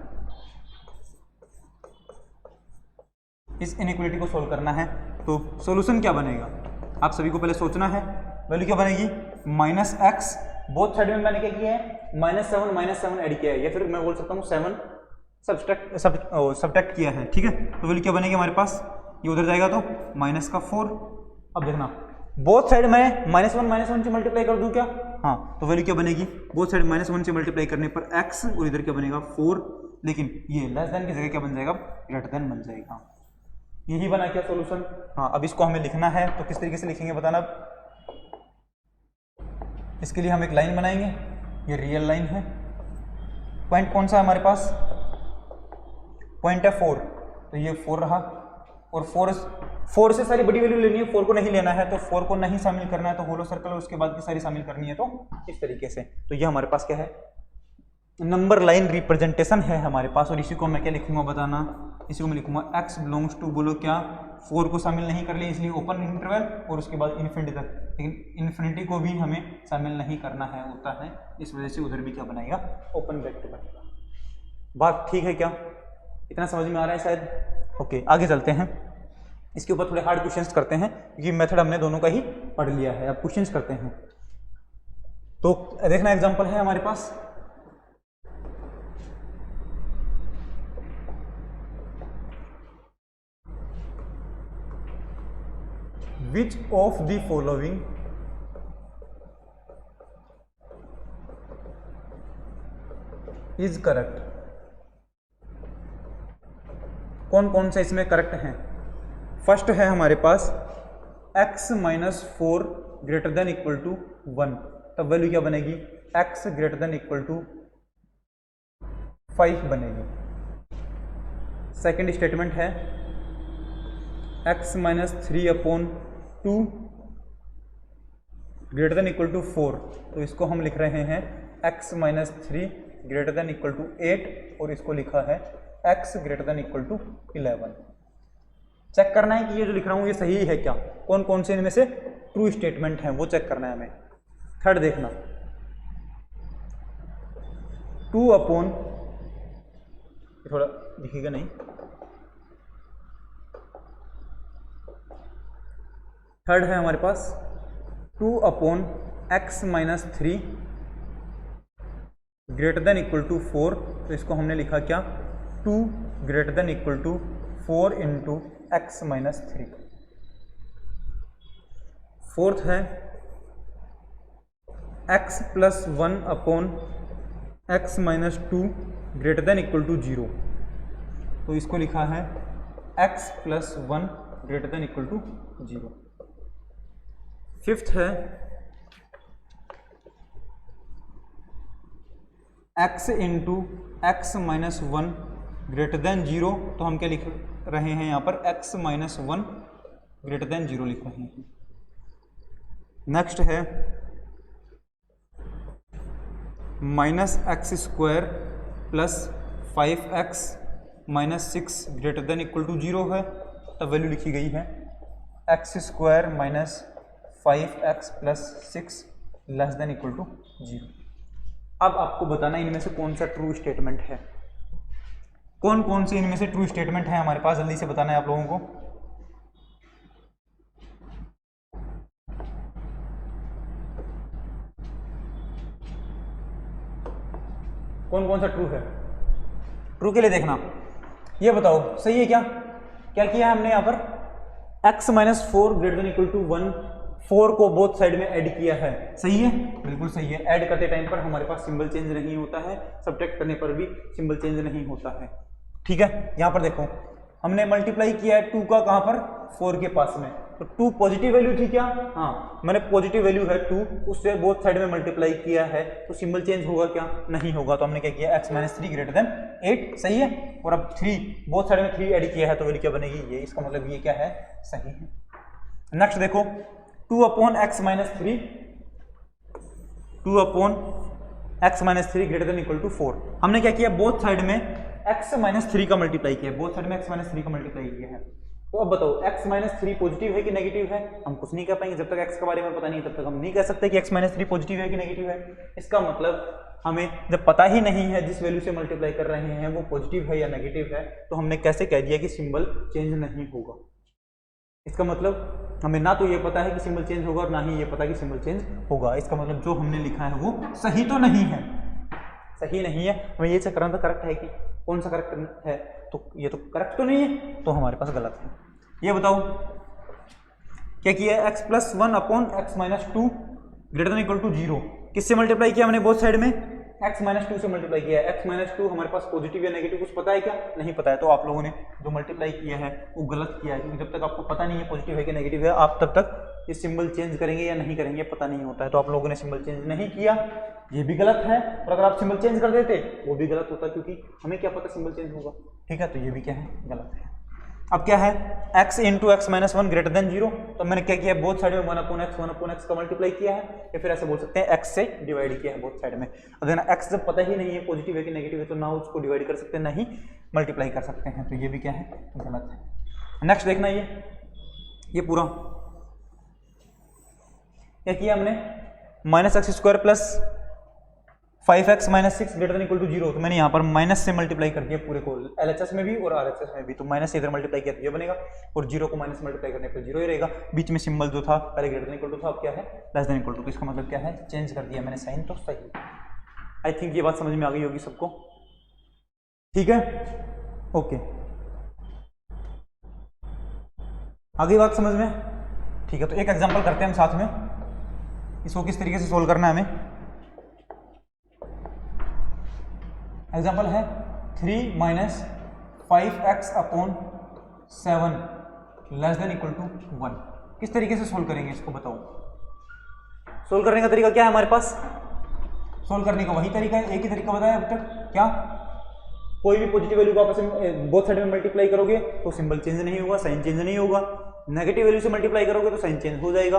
Speaker 1: इस इनइक्वलिटी को सोल्व करना है। तो सॉल्यूशन क्या बनेगा आप सभी को पहले सोचना है। वैल्यू क्या बनेगी, -x, बोथ साइड में मैंने क्या किया है, -7 ऐड किया है, या फिर मैं बोल सकता हूँ 7 सब्ट्रैक्ट किया है। ठीक है, तो वैल्यू क्या बनेगी हमारे पास, ये उधर जाएगा तो -4। अब देखना बोथ साइड में -1 से मल्टीप्लाई कर दूं क्या, हाँ, तो वैल्यू क्या बनेगी, बोथ साइड -1 से मल्टीप्लाई करने पर x, और इधर क्या बनेगा 4, लेकिन ये लेस देन की जगह क्या बन जाएगा, ग्रेटर देन बन जाएगा। यही बना क्या सॉल्यूशन। हाँ, अब इसको हमें लिखना है तो किस तरीके से लिखेंगे बताना। इसके लिए हम एक लाइन बनाएंगे, ये रियल लाइन है। पॉइंट कौन सा है हमारे पास, पॉइंट है 4, तो ये 4 रहा, और 4 से सारी बड़ी वैल्यू लेनी है, 4 को नहीं लेना है, तो 4 को नहीं शामिल करना है, तो होलो सर्कल, उसके बाद की सारी शामिल करनी है, तो इस तरीके से। तो ये हमारे पास क्या है, नंबर लाइन रिप्रेजेंटेशन है हमारे पास। और इसी को मैं क्या लिखूंगा बताना, इसी को मैं लिखूंगा x बिलोंग्स टू, बोलो क्या, 4 को शामिल नहीं कर लिया इसलिए ओपन इंटरवल, और उसके बाद इन्फिनिटी तक लेकिन इन्फिनिटी को भी हमें शामिल नहीं करना है होता है, इस वजह से उधर भी क्या बनाएगा, ओपन ब्रैकेट बनेगा। बात ठीक है क्या, इतना समझ में आ रहा है शायद? ओके, आगे चलते हैं। इसके ऊपर थोड़े हार्ड क्वेश्चंस करते हैं क्योंकि मेथड हमने दोनों का ही पढ़ लिया है। अब क्वेश्चंस करते हैं। तो देखना एग्जांपल है हमारे पास, which of the following is correct. कौन कौन से इसमें करेक्ट हैं? फर्स्ट है हमारे पास x minus 4 greater than equal to 1, तब वैल्यू क्या बनेगी, x greater than equal to 5 बनेगी। सेकेंड स्टेटमेंट है x minus 3 upon 2 greater than equal to 4, तो इसको हम लिख रहे हैं x minus 3 greater than equal to 8 और इसको लिखा है x greater than equal to 11। Check करना है कि ये जो लिख रहा हूँ ये सही है क्या, कौन कौन से इनमें से ट्रू स्टेटमेंट हैं वो चेक करना है हमें। थर्ड देखना, 2 अपॉन, थोड़ा दिखेगा नहीं, थर्ड है हमारे पास 2 upon x minus 3 greater than equal to 4, तो इसको हमने लिखा क्या, 2 greater than equal to 4 into X minus 3। Fourth है x plus 1 upon X minus 2 greater than equal to 0, तो इसको लिखा है x plus 1 greater than equal to 0। Fifth है x into X minus 1 greater than 0, तो हम क्या लिख रहे हैं यहाँ पर, x माइनस 1 ग्रेटर देन 0 लिख रहे हैं। नेक्स्ट है minus X square plus 5x minus 6 greater than equal to 0 है, तब वैल्यू लिखी गई है X square minus 5x plus 6 less than equal to 0। अब आपको बताना इनमें से कौन सा ट्रू स्टेटमेंट है, कौन कौन से इनमें से ट्रू स्टेटमेंट है हमारे पास, जल्दी से बताना है आप लोगों को। कौन कौन सा ट्रू है? ट्रू के लिए देखना, ये बताओ सही है क्या, क्या किया है हमने यहाँ पर x minus 4 greater than equal to 1, 4 को बोथ साइड में ऐड किया है, सही है, बिल्कुल सही है। ऐड करते टाइम पर हमारे पास सिंबल चेंज नहीं होता है, सब्ट्रैक्ट करने पर भी सिंबल चेंज नहीं होता है, ठीक है। यहाँ पर देखो हमने मल्टीप्लाई किया है 2 का कहाँ पर, 4 के पास में, तो 2 पॉजिटिव वैल्यू थी क्या, हाँ मैंने पॉजिटिव वैल्यू है 2, उससे बोथ साइड में मल्टीप्लाई किया है, तो सिंबल चेंज होगा क्या, नहीं होगा, तो हमने क्या किया x माइनस 3 ग्रेटर देन 8, सही है। और अब 3 बोथ साइड में 3 ऐड किया है, तो वैल्यू क्या बनेगी, ये, इसका मतलब ये क्या है, सही है। नेक्स्ट देखो 2 upon X minus 3, 2 upon X minus 3 greater than equal to 4, हमने क्या किया, बोथ साइड में x माइनस 3 का मल्टीप्लाई किया है, बोथ साइड में x माइनस 3 का मल्टीप्लाई किया है। तो अब बताओ x माइनस 3 पॉजिटिव है कि नेगेटिव है, हम कुछ नहीं कह पाएंगे जब तक x के बारे में पता नहीं है, तब तक हम नहीं कह सकते कि x माइनस 3 पॉजिटिव है कि नेगेटिव है। इसका मतलब हमें जब पता ही नहीं है जिस वैल्यू से मल्टीप्लाई कर रहे हैं वो पॉजिटिव है या नेगेटिव है, तो हमने कैसे कह दिया कि सिंबल चेंज नहीं होगा। इसका मतलब हमें ना तो ये पता है कि सिंबल चेंज होगा और ना ही ये पता कि सिंबल चेंज होगा, इसका मतलब जो हमने लिखा है वो सही तो नहीं है, सही नहीं है। हमें ये चेक करना था करेक्ट है कि कौन सा करेक्ट है, तो ये तो करेक्ट तो नहीं है, तो हमारे पास गलत है। ये बताओ क्या किया, x plus 1 upon X minus 2 greater than equal to 0, किससे मल्टीप्लाई किया हमने, बोथ साइड में x माइनस 2 से मल्टीप्लाई किया है। x माइनस 2 हमारे पास पॉजिटिव या नेगेटिव कुछ पता है क्या, नहीं पता है, तो आप लोगों ने जो मल्टीप्लाई किया है वो गलत किया है, क्योंकि जब तक आपको पता नहीं है पॉजिटिव है कि नेगेटिव है, आप तब तक ये सिंबल चेंज करेंगे या नहीं करेंगे पता नहीं होता है, तो आप लोगों ने सिंबल चेंज नहीं किया, ये भी गलत है। और अगर आप सिंबल चेंज कर देते वो भी गलत होता, क्योंकि हमें क्या पता सिंबल चेंज होगा, ठीक है, तो ये भी क्या है, गलत है। अब क्या है, x into X minus 1 greater than 0, तो मैंने क्या किया, बोथ साइड में 1 अपॉन एक्स का मल्टीप्लाई किया है, या फिर ऐसे बोल सकते हैं x से डिवाइड किया है बोथ साइड में। अगर ना x जब पता ही नहीं है पॉजिटिव है कि नेगेटिव है, तो ना उसको डिवाइड कर सकते हैं ना ही मल्टीप्लाई कर सकते हैं, तो ये भी क्या है, गलत है। नेक्स्ट देखना ये पूरा क्या किया हमने, minus X square plus 5x minus 6 greater than equal to 0, तो मैंने यहाँ पर माइनस से मल्टीप्लाई कर दिया पूरे को, LHS में भी और RHS में भी, तो माइनस से इधर मल्टीप्लाई किया तो ये बनेगा, और 0 को माइनस मल्टीप्लाई करने पर 0 ही रहेगा। बीच में सिंबल जो था पहले ग्रेटर देन इक्वल टू था, अब क्या है लेस देन इक्वल टू, तो इसका मतलब क्या है, चेंज कर दिया मैंने साइन, तो सही। आई थिंक ये बात समझ में आ गई होगी सबको, ठीक है, ओके, आ गई बात समझ में, ठीक है। तो एक एग्जांपल करते हैं हम साथ में, इसको किस तरीके से सोल्व करना है हमें। एग्जाम्पल है 3 minus 5x upon 7 less than equal to 1। किस तरीके से सोल्व करेंगे इसको बताओ। सोल्व करने का तरीका क्या है हमारे पास, सोल्व करने का वही तरीका है, एक ही तरीका बताया अब तक, क्या, कोई भी पॉजिटिव वैल्यू को आपस में बोथ साइड में मल्टीप्लाई करोगे तो सिंबल चेंज नहीं होगा, साइन चेंज नहीं होगा। नेगेटिव वैल्यू से मल्टीप्लाई करोगे तो साइन चेंज हो जाएगा।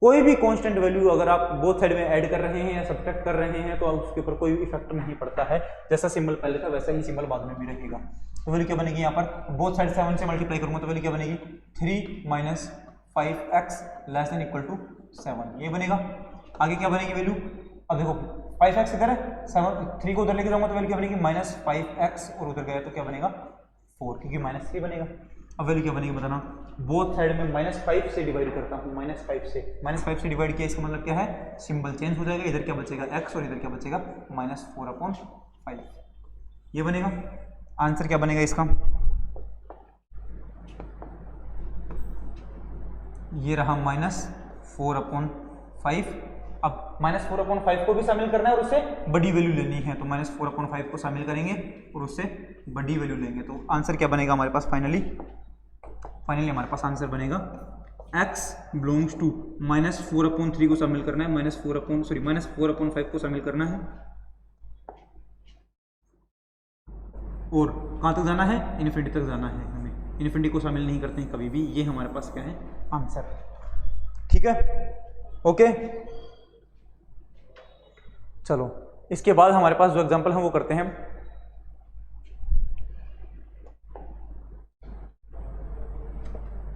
Speaker 1: कोई भी कांस्टेंट वैल्यू अगर आप बोथ साइड में ऐड कर रहे हैं या सब्ट्रैक्ट कर रहे हैं तो उसके ऊपर कोई इफेक्ट नहीं पड़ता है, जैसा सिंबल पहले था वैसा ही सिंबल बाद में भी रहेगा। तो वैल्यू क्या बनेगी, यहाँ पर बोथ साइड 7 से मल्टीप्लाई करूंगा तो वैल्यू क्या बनेगी, 3 minus 5x less than equal to 7, ये बनेगा। आगे क्या बनेगी वैल्यू, अब देखो 5x इधर है, 3 को उधर लेके जाऊंगा तो वैल्यू क्या बनेगी माइनस 5x, और उधर गया तो क्या बनेगा 4, क्योंकि माइनस 3 बनेगा। अब वैल्यू क्या बनेगी बताना, बोथ साइड में -5 से डिवाइड करता हूँ, -5 से डिवाइड किया, इसका मतलब क्या है, सिंबल चेंज हो जाएगा, इधर क्या बचेगा x और इधर क्या बचेगा -4/5, ये बनेगा। आंसर क्या बनेगा इसका, ये रहा -4/5। अब -4/5 को भी शामिल करना है और उससे बड़ी वैल्यू लेनी है, तो -4/5 को शामिल करेंगे और उससे बड़ी वैल्यू लेंगे, तो आंसर क्या बनेगा हमारे पास, फाइनली हमारे पास आंसर बनेगा x बिलोंग्स टू -4/3 को शामिल करना है, -4/5 को शामिल करना है, और कहाँ तक जाना है, इन्फिनिटी तक जाना है। हमें इन्फिनिटी को शामिल नहीं करते हैं कभी भी, ये हमारे पास क्या है आंसर, ठीक है, ओके। चलो इसके बाद हमारे पास जो एग्जांपल है वो करते हैं।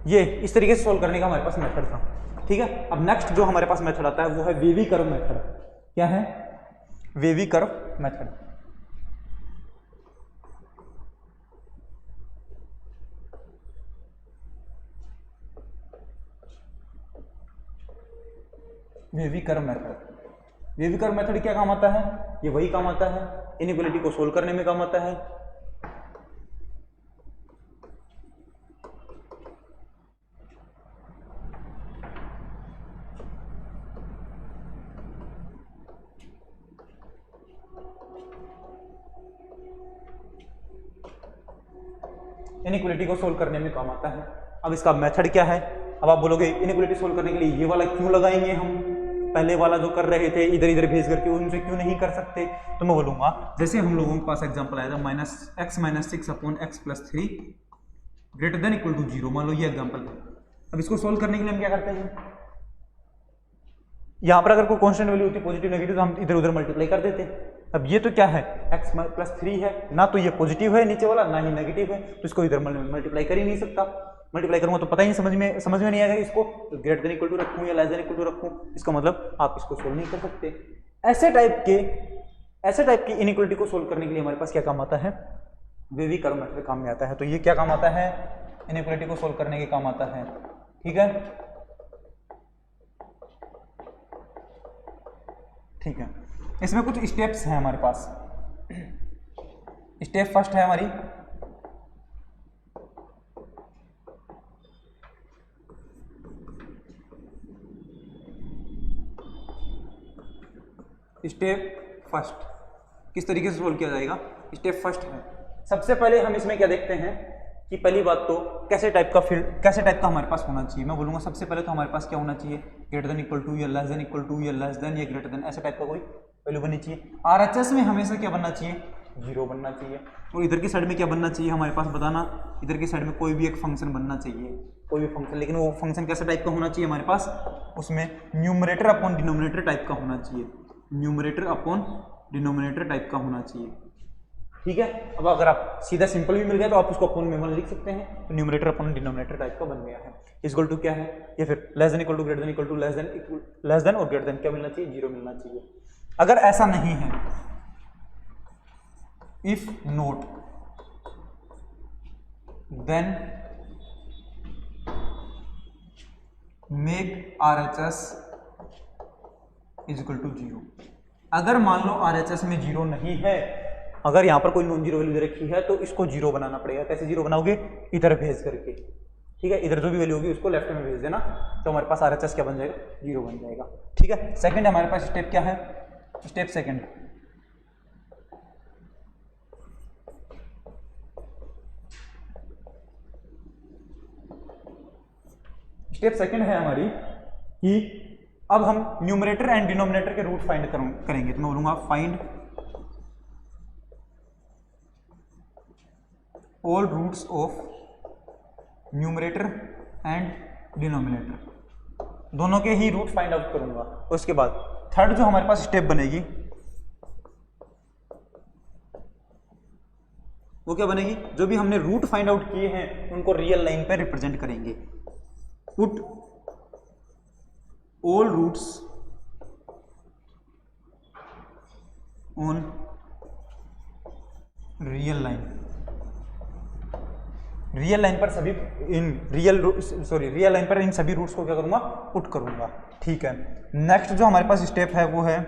Speaker 1: ये इस तरीके से सोल्व करने का हमारे पास मेथड था, ठीक है। अब नेक्स्ट जो हमारे पास मेथड आता है वो है वेवी कर्व मेथड। क्या है, wavy curve method. Wavy curve method, wavy curve method क्या काम आता है, ये वही काम आता है, इनइक्वालिटी को सोल्व करने में काम आता है। इनइक्वालिटी को सोल्व करने में काम आता है। अब इसका मेथड क्या है, अब आप बोलोगे इनइक्वालिटी सोल्व करने के लिए ये वाला क्यों लगाएंगे हम, पहले वाला जो कर रहे थे इधर इधर भेज करके उनसे क्यों नहीं कर सकते। तो मैं बोलूंगा जैसे हम लोगों के पास एग्जांपल आया था -x - 6/x+3 greater than equal to 0, मान लो ये एग्जांपल है। अब इसको सोल्व करने के लिए हम क्या करते हैं, यहाँ पर अगर कोई कांस्टेंट वैल्यू होती पॉजिटिव नेगेटिव तो हम इधर उधर मल्टीप्लाई कर देते। अब ये तो क्या है, x+3 है, ना तो ये पॉजिटिव है नीचे वाला, ना ही नेगेटिव है, तो इसको इधर मल्टीप्लाई कर ही नहीं सकता। मल्टीप्लाई करूंगा तो पता ही नहीं, समझ में नहीं आएगा इसको ग्रेटर देन इक्वल टू रखूं या लेस देन इक्वल टू रखूं, इसका मतलब आप इसको सोल्व नहीं कर सकते। ऐसे टाइप की इनइक्वालिटी को सोल्व करने के लिए हमारे पास क्या काम आता है, वेवी कर्व मेथड काम में आता है। तो ये क्या काम आता है, इनइक्वालिटी को सोल्व करने के काम आता है, ठीक है, ठीक है। इसमें कुछ स्टेप्स हैं हमारे पास। स्टेप फर्स्ट है हमारी स्टेप फर्स्ट, किस तरीके से सोल्व किया जाएगा। स्टेप फर्स्ट है, सबसे पहले हम इसमें क्या देखते हैं कि पहली बात तो कैसे टाइप का हमारे पास होना चाहिए। मैं बोलूंगा सबसे पहले तो हमारे पास क्या होना चाहिए, ग्रेटर देन इक्वल टू या लेस देन इक्वल टू या लेस देन या ग्रेटर देन, ऐसे टाइप का कोई वैल्यू बननी चाहिए। RHS में हमेशा क्या बनना चाहिए, 0 बनना चाहिए। और इधर की साइड में क्या बनना चाहिए हमारे पास बताना, इधर की साइड में कोई भी एक फंक्शन बनना चाहिए, कोई भी फंक्शन, लेकिन वो फंक्शन कैसा टाइप का होना चाहिए हमारे पास, उसमें न्यूमरेटर अपॉन डिनोमिनेटर टाइप का होना चाहिए, न्यूमरेटर अपॉन डिनोमिनेटर टाइप का होना चाहिए, ठीक है। अब अगर आप सीधा सिंपल भी मिल गया तो आप उसको अपन में 1 लिख सकते हैं, तो न्यूमरेटर अपन डिनोमिनेटर टाइप का बन गया है। इक्वल टू क्या है, या फिर less than equal to greater than equal to less than और ग्रेटर देन क्या मिलना चाहिए, 0 मिलना चाहिए। अगर ऐसा नहीं है, if not then make RHS is equal to 0। अगर मान लो RHS में 0 नहीं है, अगर यहाँ पर कोई नॉन जीरो वैल्यू दे रखी है तो इसको 0 बनाना पड़ेगा। कैसे 0 बनाओगे, इधर भेज करके, ठीक है, इधर जो भी वैल्यू होगी उसको लेफ्ट में भेज देना, तो हमारे पास RHS क्या बन जाएगा, 0 बन जाएगा। ठीक है। सेकंड हमारे पास स्टेप क्या है, स्टेप सेकंड, स्टेप सेकंड है हमारी कि अब हम न्यूमरेटर एंड डिनोमिनेटर के रूट फाइंड करेंगे। तो मैं बोलूंगा find all roots of numerator and denominator, दोनों के ही रूट फाइंड आउट करूंगा। उसके बाद थर्ड जो हमारे पास स्टेप बनेगी वो क्या बनेगी, जो भी हमने रूट फाइंड आउट किए हैं उनको रियल लाइन पे रिप्रेजेंट करेंगे। Put all roots on real line, real line पर सभी रियल लाइन पर इन सभी रूट्स को क्या करूंगा, पुट करूंगा। ठीक है। नेक्स्ट जो हमारे पास स्टेप है वो है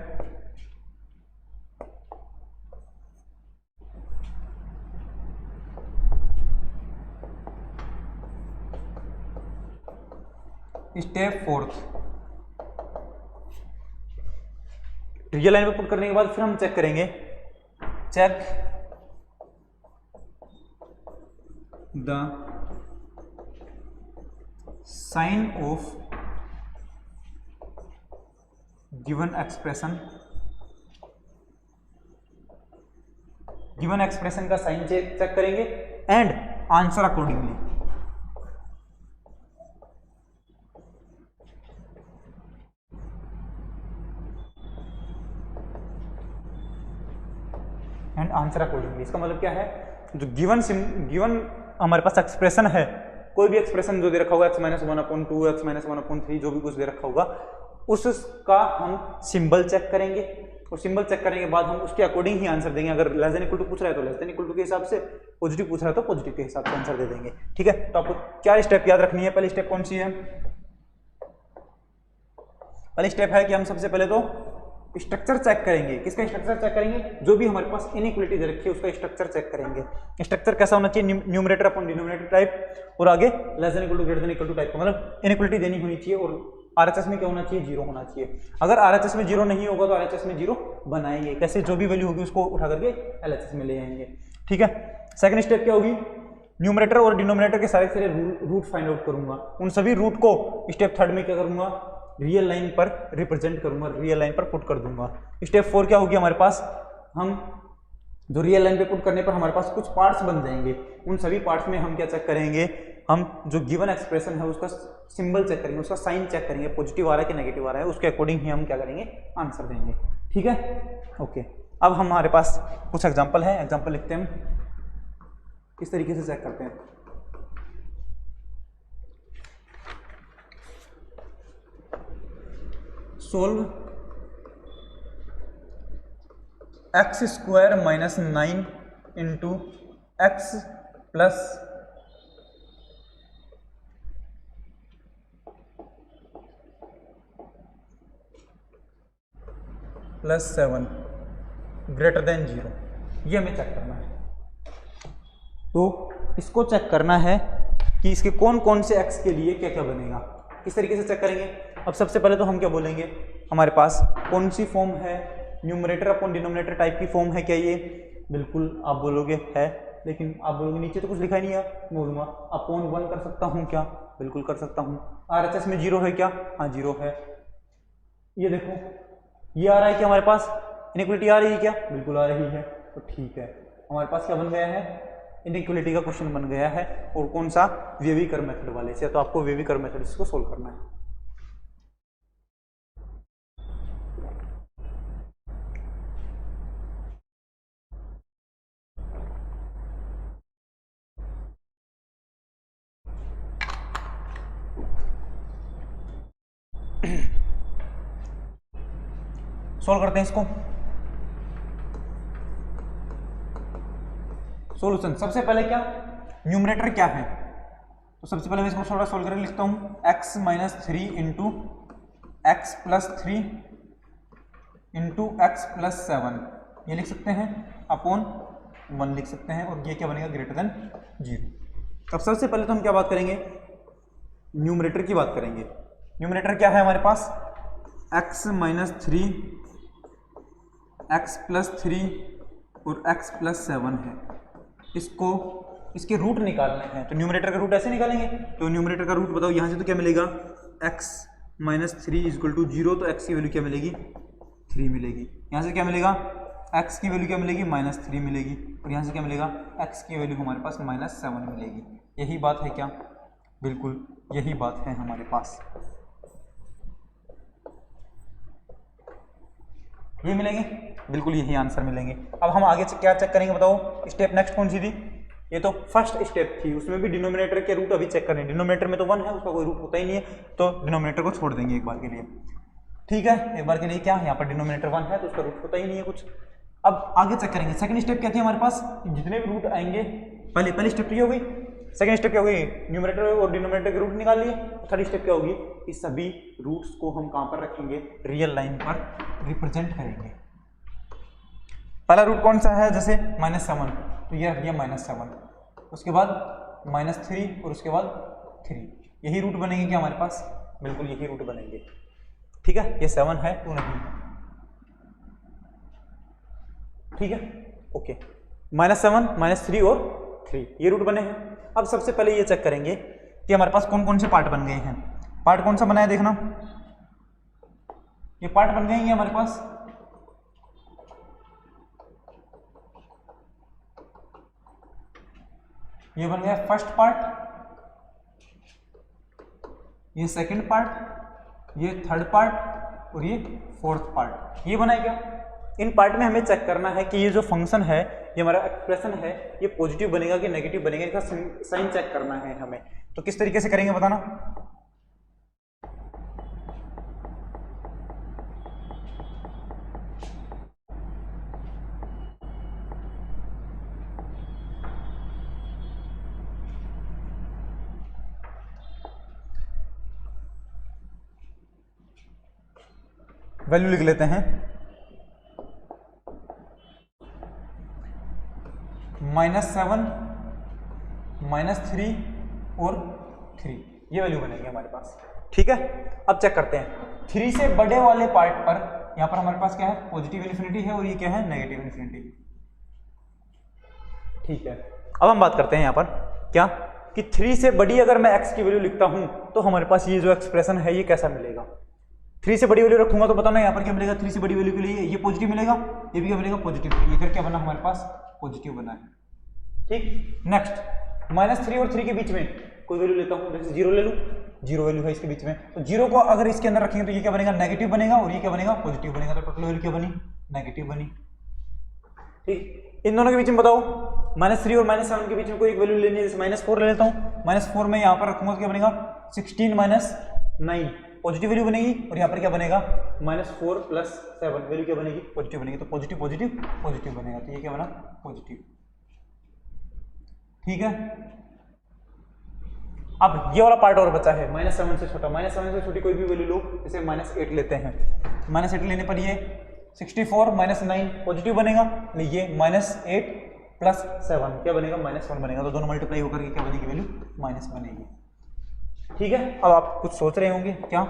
Speaker 1: स्टेप फोर्थ। रियल लाइन पे पुट करने के बाद फिर हम चेक करेंगे, check the sign of given expression, given expression का साइन चेक करेंगे and answer accordingly. And answer accordingly, इसका मतलब क्या है, जो गिवन हमारे पास एक्सप्रेशन है, कोई भी एक्सप्रेशन जो दे रखा होगा x-1/2 x-1/3 जो भी कुछ दे रखा होगा उसका हम सिंबल चेक करेंगे, और सिंबल चेक करने के बाद हम उसके अकॉर्डिंग ही आंसर देंगे। अगर लेस देन इक्वल टू पूछ रहा है तो लेस देन इक्वल टू के हिसाब से, पॉजिटिव पूछ रहा है तो पॉजिटिव के हिसाब से आंसर दे देंगे। ठीक है। तो आपको 4 स्टेप याद रखनी है। पहली स्टेप कौन सी है, पहली स्टेप है कि हम सबसे पहले तो स्ट्रक्चर चेक करेंगे। किसका स्ट्रक्चर चेक करेंगे, जो भी हमारे पास इनइक्वालिटी दे रखी है उसका स्ट्रक्चर चेक करेंगे। स्ट्रक्चर कैसा होना चाहिए, न्यूमरेटर अपॉन डिनोमिनेटर टाइप, और आगे less than equal to greater than equal to type का, मतलब इनइक्वालिटी देनी होनी चाहिए, और RHS में क्या होना चाहिए, 0 होना चाहिए। अगर RHS में 0 नहीं होगा तो RHS में 0 बनाएंगे। कैसे, जो भी वैल्यू होगी उसको उठा करके LHS में ले आएंगे। ठीक है। सेकंड स्टेप क्या होगी, न्यूमरेटर और डिनोमिनेटर के सारे रूट फाइंड आउट करूंगा। उन सभी रूट को स्टेप थर्ड में क्या करूंगा, रियल लाइन पर रिप्रेजेंट करूंगा, रियल लाइन पर पुट कर दूंगा। स्टेप 4 क्या होगी हमारे पास, हम जो रियल लाइन पे पुट करने पर हमारे पास कुछ पार्ट्स बन जाएंगे, उन सभी पार्ट्स में हम क्या चेक करेंगे, हम जो गिवन एक्सप्रेशन है उसका सिंबल चेक करेंगे, उसका साइन चेक करेंगे, पॉजिटिव आ रहा है कि नेगेटिव आ रहा है, उसके अकॉर्डिंग ही हम क्या करेंगे, आंसर देंगे। ठीक है। ओके। अब हमारे पास कुछ एग्जाम्पल है, एग्जाम्पल लिखते हैं, इस तरीके से चेक करते हैं। Solve x² - 9 into x plus +7 greater than 0, ये हमें चेक करना है। तो इसको चेक करना है कि इसके कौन कौन से x के लिए क्या क्या बनेगा, किस तरीके से चेक करेंगे। अब सबसे पहले तो हम क्या बोलेंगे, हमारे पास कौन सी फॉर्म है, न्यूमरेटर अपॉन डिनोमिनेटर टाइप की फॉर्म है क्या ये, बिल्कुल आप बोलोगे है, लेकिन आप बोलोगे नीचे तो कुछ लिखा ही नहीं है, बोलूँगा अपॉन 1 कर सकता हूँ क्या, बिल्कुल कर सकता हूँ। RHS में 0 है क्या, हाँ 0 है। ये देखो ये आ रहा है क्या, हमारे पास इनइक्वालिटी आ रही है क्या, बिल्कुल आ रही है। तो ठीक है, हमारे पास क्या बन गया है, इनइक्वालिटी का क्वेश्चन बन गया है। और कौन सा, वेवी कर्व मेथड वाले से, तो आपको वेवी कर्व मेथड इसको सोल्व करना है। सॉल्व करते हैं इसको। सॉल्यूशन, सबसे पहले क्या, न्यूमरेटर क्या है, तो सबसे पहले मैं इसको थोड़ा सॉल्व करके लिखता हूँ, x minus 3 into x plus 3 into x plus 7 ये लिख सकते हैं, अपॉन 1 लिख सकते हैं, और ये क्या बनेगा, ग्रेटर देन 0। अब सबसे पहले तो हम क्या बात करेंगे, न्यूमरेटर की बात करेंगे। न्यूमरेटर क्या है हमारे पास, x माइनस 3 एक्स प्लस 3 और x प्लस 7 है। इसको इसके रूट निकालने हैं, तो न्यूमरेटर का रूट ऐसे निकालेंगे, तो न्यूमरेटर का रूट बताओ यहाँ से, तो क्या मिलेगा, x माइनस 3 इजक्वल टू 0, तो x की वैल्यू क्या मिलेगी, 3 मिलेगी। यहाँ से क्या मिलेगा, x की वैल्यू क्या मिलेगी, -3 मिलेगी, और यहाँ से क्या मिलेगा, x की वैल्यू हमारे पास -7 मिलेगी। यही बात है क्या, बिल्कुल यही बात है हमारे पास, ये मिलेंगे, बिल्कुल यही आंसर मिलेंगे। अब हम आगे से क्या चेक करेंगे बताओ, स्टेप नेक्स्ट कौन सी थी, ये तो फर्स्ट स्टेप थी, उसमें भी डिनोमिनेटर के रूट अभी चेक करने, डिनोमिनेटर में तो 1 है, उसका कोई रूट होता ही नहीं है, तो डिनोमिनेटर को छोड़ देंगे एक बार के लिए, ठीक है। एक बार के लिए क्या, यहाँ पर डिनोमिनेटर 1 है तो उसका रूट होता ही नहीं है कुछ। अब आगे चेक करेंगे, सेकंड स्टेप क्या थी हमारे पास, जितने भी रूट आएंगे, पहली स्टेप तो ये हो गई, सेकंड स्टेप क्या होगी, न्यूमरेटर और डिनोमिनेटर के रूट निकाल लिए। थर्ड स्टेप क्या होगी, कि सभी रूट्स को हम कहाँ पर रखेंगे, रियल लाइन पर रिप्रेजेंट करेंगे। पहला रूट कौन सा है, जैसे -7, तो ये रख दिया -7, उसके बाद -3 और उसके बाद 3, यही रूट बनेंगे क्या हमारे पास, बिल्कुल यही रूट बनेंगे, ठीक है। ये 7 है तो नहीं, ठीक है, ओके। -7 -3 और 3 ये रूट बने हैं। अब सबसे पहले ये चेक करेंगे कि हमारे पास कौन कौन से पार्ट बन गए हैं। पार्ट कौन सा बना है देखना, ये पार्ट बन गए हैं हमारे पास, ये बन गया फर्स्ट पार्ट, ये सेकंड पार्ट, ये थर्ड पार्ट और ये फोर्थ पार्ट, ये बना है क्या। इन पार्ट में हमें चेक करना है कि ये जो फंक्शन है, ये हमारा एक्सप्रेशन है, ये पॉजिटिव बनेगा कि नेगेटिव बनेगा, इसका साइन चेक करना है हमें। तो किस तरीके से करेंगे बताना, वैल्यू लिख लेते हैं, -7 -3 और 3 ये वैल्यू बनेगी हमारे पास, ठीक है। अब चेक करते हैं 3 से बड़े वाले पार्ट पर, यहां पर हमारे पास क्या है, पॉजिटिव इन्फिनिटी है और ये क्या है, नेगेटिव इन्फिनिटी, ठीक है। अब हम बात करते हैं यहां पर क्या, कि 3 से बड़ी अगर मैं x की वैल्यू लिखता हूं तो हमारे पास ये जो एक्सप्रेशन है ये कैसा मिलेगा। 3 से बड़ी वैल्यू रखूंगा तो बताना यहाँ पर क्या मिलेगा, 3 से बड़ी वैल्यू के लिए ये पॉजिटिव मिलेगा, ये भी क्या मिलेगा, पॉजिटिव। इधर क्या बना हमारे पास, पॉजिटिव बना है, ठीक। नेक्स्ट -3 और 3 के बीच में कोई वैल्यू लेता हूँ, जैसे 0 ले लूँ, 0 वैल्यू है इसके बीच में, तो 0 को अगर इसके अंदर रखेंगे तो ये क्या बनेगा, नेगेटिव बनेगा, और ये क्या बनेगा, पॉजिटिव बनेगा, तो टोटल वैल्यू क्या बनी, नेगेटिव बनी, ठीक। इन दोनों के बीच में बताओ, -3 और -7 के बीच में कोई एक वैल्यू लेनी है, जैसे -4 ले लेता हूँ, -4 में यहाँ पर रखूंगा तो क्या बनेगा, 16 - 9 पॉजिटिव वैल्यू बनेगी, और यहाँ पर क्या बनेगा, -4 + 7 वैल्यू क्या बनेगी, पॉजिटिव बनेगी, तो पॉजिटिव पॉजिटिव पॉजिटिव बनेगा, तो ये क्या बना, पॉजिटिव, ठीक है। अब ये वाला पार्ट और बचा है, -7 से छोटा, -7 से छोटी कोई भी वैल्यू लो, जैसे -8 लेते हैं, -8 लेने पर ये 64 - 9 पॉजिटिव बनेगा, ये -8 + 7 क्या बनेगा, -1 बनेगा, तो दोनों मल्टीप्लाई होकर के क्या बनेगी, वैल्यू माइनस बनेगी, ठीक है। अब आप कुछ सोच रहे होंगे क्या,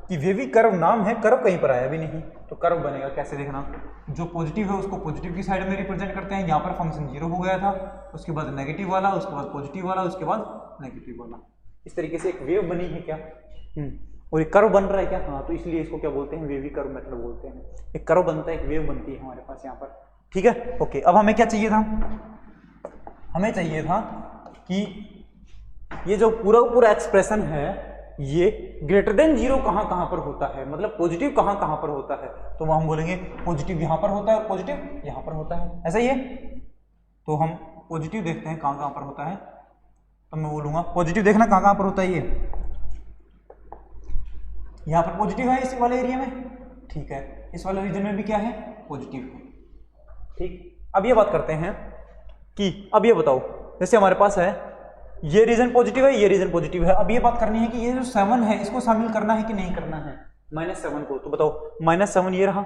Speaker 1: कि वेवी कर्व नाम है, कर्व कहीं पर आया भी नहीं, तो कर्व बनेगा कैसे, देखना, जो पॉजिटिव है उसको पॉजिटिव की साइड में रिप्रेजेंट करते हैं, यहाँ पर फंक्शन 0 हो गया था, उसके बाद नेगेटिव वाला, उसके बाद पॉजिटिव वाला, उसके बाद नेगेटिव वाला, इस तरीके से एक वेव बनी है क्या, और एक कर्व बन रहा है क्या, हाँ, तो इसलिए इसको क्या बोलते हैं, वेवी कर्व मेथड बोलते हैं। एक कर्व बनता है, एक वेव बनती है हमारे पास यहाँ पर, ठीक है, ओके। अब हमें क्या चाहिए था, हमें चाहिए था कि ये जो पूरा एक्सप्रेशन है ये ग्रेटर देन 0 कहाँ पर होता है, मतलब पॉजिटिव कहाँ पर होता है, तो हम बोलेंगे पॉजिटिव यहाँ पर होता है और पॉजिटिव यहाँ पर होता है, ऐसा ही है। तो हम पॉजिटिव देखते हैं कहाँ पर होता है, तो मैं बोलूँगा पॉजिटिव देखना कहाँ पर होता है, ये यहाँ पर पॉजिटिव है इस वाले एरिया में, ठीक है। इस वाले रीजन में भी क्या है, पॉजिटिव है। ठीक, अब ये बात करते हैं कि अब ये बताओ, जैसे हमारे पास है ये रीजन पॉजिटिव है, ये रीजन पॉजिटिव है। अब ये बात करनी है कि ये जो 7 है इसको शामिल करना है कि नहीं करना है, -7 को। तो बताओ -7 ये रहा,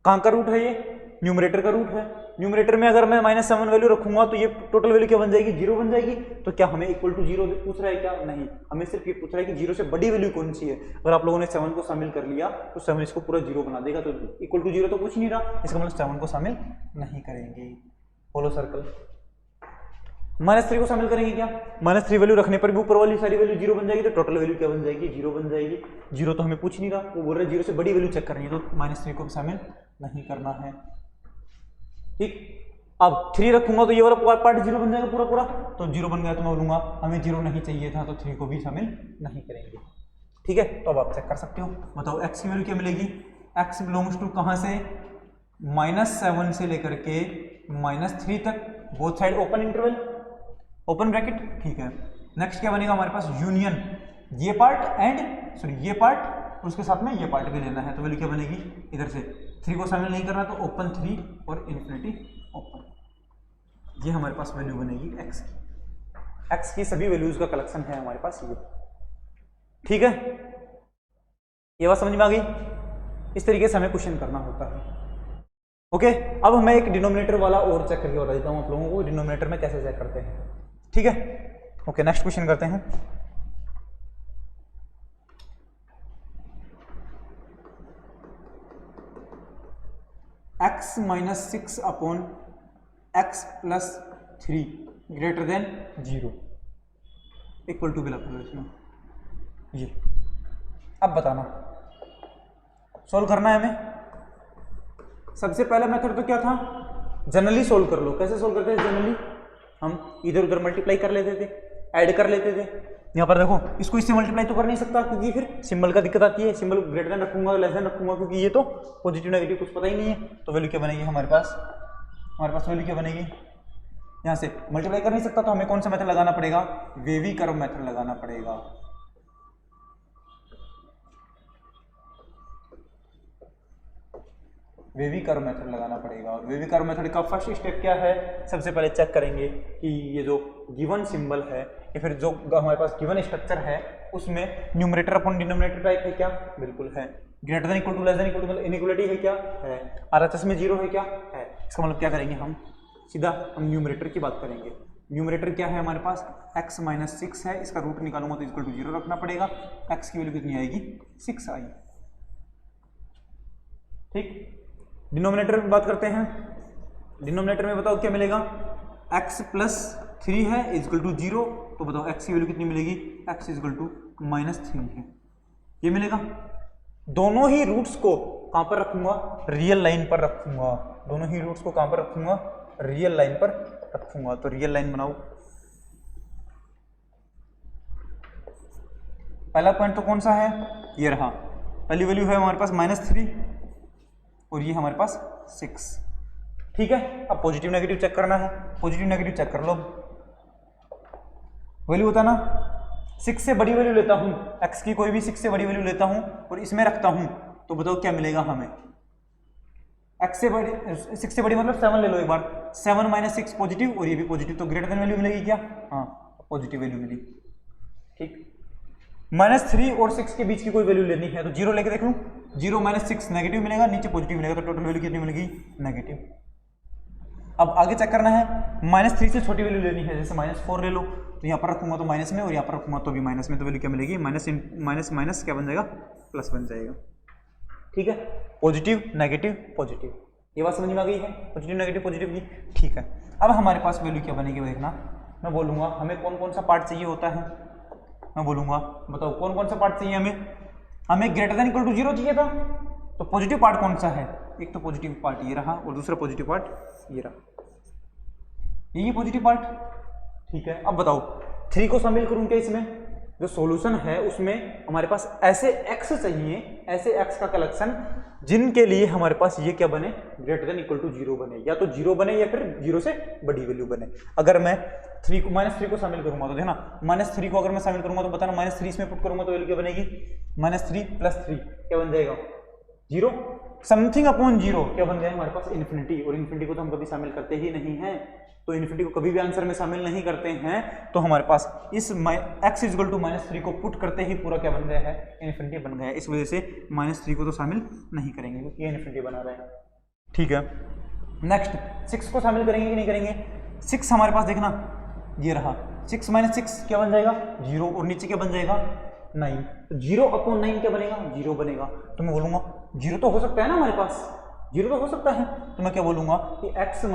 Speaker 1: कहाँ का रूट है, ये न्यूमरेटर का रूट है। न्यूमरेटर में अगर मैं -7 वैल्यू रखूंगा तो ये टोटल वैल्यू क्या बन जाएगी, 0 बन जाएगी। तो क्या हमें इक्वल टू 0 पूछ रहा है क्या, नहीं, हमें सिर्फ ये पूछ रहा है कि 0 से बड़ी वैल्यू कौन सी है। अगर आप लोगों ने 7 को शामिल कर लिया तो 7 इसको पूरा 0 बना देगा, तो इक्वल टू 0 तो कुछ नहीं रहा, इसका मतलब 7 को शामिल नहीं करेंगे। Follow circle. -3 को शामिल करेंगे क्या, -3 वैल्यू रखने पर भी ऊपर वाली सारी वैल्यू 0 बन जाएगी, तो टोटल वैल्यू क्या बन जाएगी, 0 बन जाएगी। 0 तो हमें पूछ नहीं रहा, वो बोल रहा है 0 से बड़ी वैल्यू चेक करनी है, तो -3 को शामिल नहीं करना है। ठीक, अब 3 रखूंगा तो ये वाला पार्ट 0 बन जाएगा पूरा पूरा, तो 0 बन गया तो मैं बोलूंगा हमें 0 नहीं चाहिए था, तो 3 को भी शामिल नहीं करेंगे। ठीक है, तो अब आप चेक कर सकते हो। बताओ x की वैल्यू क्या मिलेगी, x बिलोंग्स टू कहां से, -7 से लेकर के -3 तक, both side open interval, open bracket. ठीक है, नेक्स्ट क्या बनेगा हमारे पास, यूनियन ये पार्ट एंड सॉरी ये पार्ट, उसके साथ में ये पार्ट भी लेना है, तो वैल्यू क्या बनेगी, इधर से 3 को शामिल नहीं करना, तो ओपन 3 और इन्फिनिटी ओपन। ये हमारे पास वैल्यू बनेगी x की। x की सभी वैल्यूज का कलेक्शन है हमारे पास ये। ठीक है, ये बात समझ में आ गई। इस तरीके से हमें क्वेश्चन करना होता है। ओके, अब मैं एक डिनोमिनेटर वाला और चेक करके बता देता हूं आप लोगों को डिनोमिनेटर में कैसे चेक करते हैं। ठीक है, ओके, नेक्स्ट क्वेश्चन करते हैं। x - 6 upon x + 3 greater than 0 equal to भी लगा लो इसमें ये। अब बताना, सोल्व करना है हमें। सबसे पहला मेथड तो क्या था, जनरली सोल्व कर लो। कैसे सोल्व करते हैं जनरली, हम इधर उधर मल्टीप्लाई कर लेते थे, ऐड कर लेते थे। यहाँ पर देखो, इसको इससे मल्टीप्लाई तो कर नहीं सकता क्योंकि फिर सिंबल का दिक्कत आती है, सिंबल ग्रेटर देन रखूंगा लेस देन रखूंगा, क्योंकि ये तो पॉजिटिव नेगेटिव कुछ पता ही नहीं है। तो वैल्यू क्या बनेगी हमारे पास वैल्यू क्या बनेगी, यहाँ से मल्टीप्लाई कर नहीं सकता, तो हमें कौन सा मेथड लगाना पड़ेगा, वेवी कर्व मेथड लगाना पड़ेगा। वेवी कर्व मेथड लगाना पड़ेगा। और वेवी कर्व मेथड का फर्स्ट स्टेप क्या है, सबसे पहले चेक करेंगे कि ये जो गिवन सिंबल है या फिर जो हमारे पास गिवन स्ट्रक्चर है उसमें न्यूमरेटर अपॉन डिनोमिनेटर टाइप है क्या, बिल्कुल है। Greater than equal to less than equal to मतलब इनइक्वालिटी है क्या, है। आरएचएस में 0 है क्या, है। इसका मतलब क्या करेंगे हम, सीधा हम न्यूमरेटर की बात करेंगे। न्यूमरेटर क्या है हमारे पास, x - 6 है, इसका रूट निकालूंगा तो इक्वल टू 0 रखना पड़ेगा। x की वैल्यू कितनी आएगी, 6 आई। ठीक, डिनोमिनेटर में बात करते हैं। डिनोमिनेटर में बताओ क्या मिलेगा, x + 3 है इक्वल टू 0, तो बताओ x की वैल्यू कितनी मिलेगी, x इक्वल टू -3 है, ये मिलेगा। दोनों ही रूट्स को कहां पर रखूंगा, रियल लाइन पर रखूंगा। दोनों ही रूट्स को कहां पर रखूंगा, रियल लाइन पर रखूंगा। तो रियल लाइन बनाओ। पहला पॉइंट तो कौन सा है, ये रहा। पहली वैल्यू है हमारे पास -3 और ये हमारे पास 6। ठीक है, अब पॉजिटिव नेगेटिव चेक करना है। पॉजिटिव नेगेटिव चेक कर लो, वैल्यू होता ना 6 से बड़ी वैल्यू लेता हूं, x की कोई भी 6 से बड़ी वैल्यू लेता हूं और इसमें रखता हूं, तो बताओ क्या मिलेगा हमें, x से बड़ी 6 से बड़ी मतलब 7 ले लो एक बार, 7 - 6 पॉजिटिव और ये भी पॉजिटिव, तो ग्रेटर देन वैल्यू मिलेगी क्या, हाँ पॉजिटिव वैल्यू मिली। ठीक, -3 और 6 के बीच की कोई वैल्यू लेनी है तो 0 लेके देख लूं, 0 - 6 नेगेटिव मिलेगा, नीचे पॉजिटिव मिलेगा, तो टोटल वैल्यू कितनी मिलेगी, नेगेटिव। अब आगे चेक करना है, -3 से छोटी वैल्यू लेनी है, जैसे -4 ले लो, तो यहाँ पर रखूंगा तो माइनस में और यहाँ पर रखूंगा तो भी माइनस में, तो वैल्यू क्या मिलेगी, माइनस क्या बन जाएगा, प्लस बन जाएगा। ठीक है, पॉजिटिव नेगेटिव पॉजिटिव, ये बात समझ में आ गई है, पॉजिटिव नेगेटिव पॉजिटिव की। ठीक है, अब हमारे पास वैल्यू क्या बनेगी वो देखना। मैं बोलूंगा हमें कौन कौन सा पार्ट चाहिए होता है, मैं बोलूंगा बताओ कौन कौन सा पार्ट चाहिए हमें ग्रेटर देन इक्वल टू 0 चाहिए था, तो पॉजिटिव पार्ट कौन सा है, एक तो पॉजिटिव पार्ट ये रहा और दूसरा पॉजिटिव पार्ट ये रहा, ये पॉजिटिव पार्ट। ठीक है, अब बताओ 3 को शामिल करूं क्या इसमें, जो सॉल्यूशन है उसमें हमारे पास ऐसे x चाहिए, ऐसे x का कलेक्शन जिनके लिए हमारे पास ये क्या बने, ग्रेटर देन इक्वल टू 0 बने, या तो 0 बने या फिर 0 से बड़ी वैल्यू बने। अगर मैं -3 को शामिल करूंगा तो देखना, -3 को अगर मैं शामिल करूंगा तो बताना -3 इसमें पुट करूंगा तो वैल्यू क्या बनेगी, -3 + 3 क्या बन जाएगा, जीरो, समथिंग अपॉन जीरो क्या बन गया हमारे पास, इन्फिनिटी। और इन्फिनिटी को तो हम कभी शामिल करते ही नहीं हैं, तो इन्फिनिटी को कभी भी आंसर में शामिल नहीं करते हैं, तो हमारे पास इस x इक्वल टू -3 को पुट करते ही पूरा क्या बन गया है, इन्फिनिटी बन गया है। इस वजह से -3 को तो शामिल नहीं करेंगे क्योंकि ये इन्फिनिटी बना रहे हैं। ठीक है, नेक्स्ट 6 को शामिल करेंगे कि नहीं करेंगे। 6 हमारे पास देखना ये रहा, 6 - 6 क्या बन जाएगा, 0, और नीचे क्या बन जाएगा 9, तो 0 अपॉन 9 क्या बनेगा, 0 बनेगा। तो मैं बोलूंगा 0 तो हो सकता है ना हमारे पास, 0 तो हो सकता है, तो मैं क्या बोलूंगा कि x -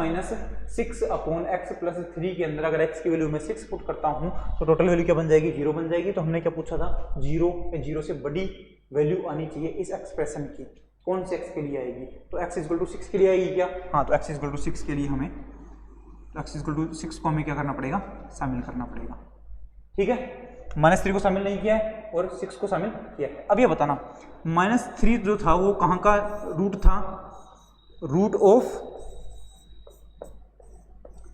Speaker 1: 6 अपॉन x + 3 के अंदर अगर x की वैल्यू में 6 पुट करता हूं तो टोटल वैल्यू क्या बन जाएगी, 0 बन जाएगी। तो हमने क्या पूछा था, 0 से बड़ी वैल्यू आनी चाहिए इस एक्सप्रेशन की, कौन से x के लिए आएगी, तो x = 6 के लिए आएगी क्या, हाँ, तो x = 6 के लिए हमें, x = 6 को हमें क्या करना पड़ेगा, शामिल करना पड़ेगा। ठीक है, -3 को शामिल नहीं किया है और 6 को शामिल किया है। अब ये बताना -3 जो था वो कहाँ का रूट था, रूट ऑफ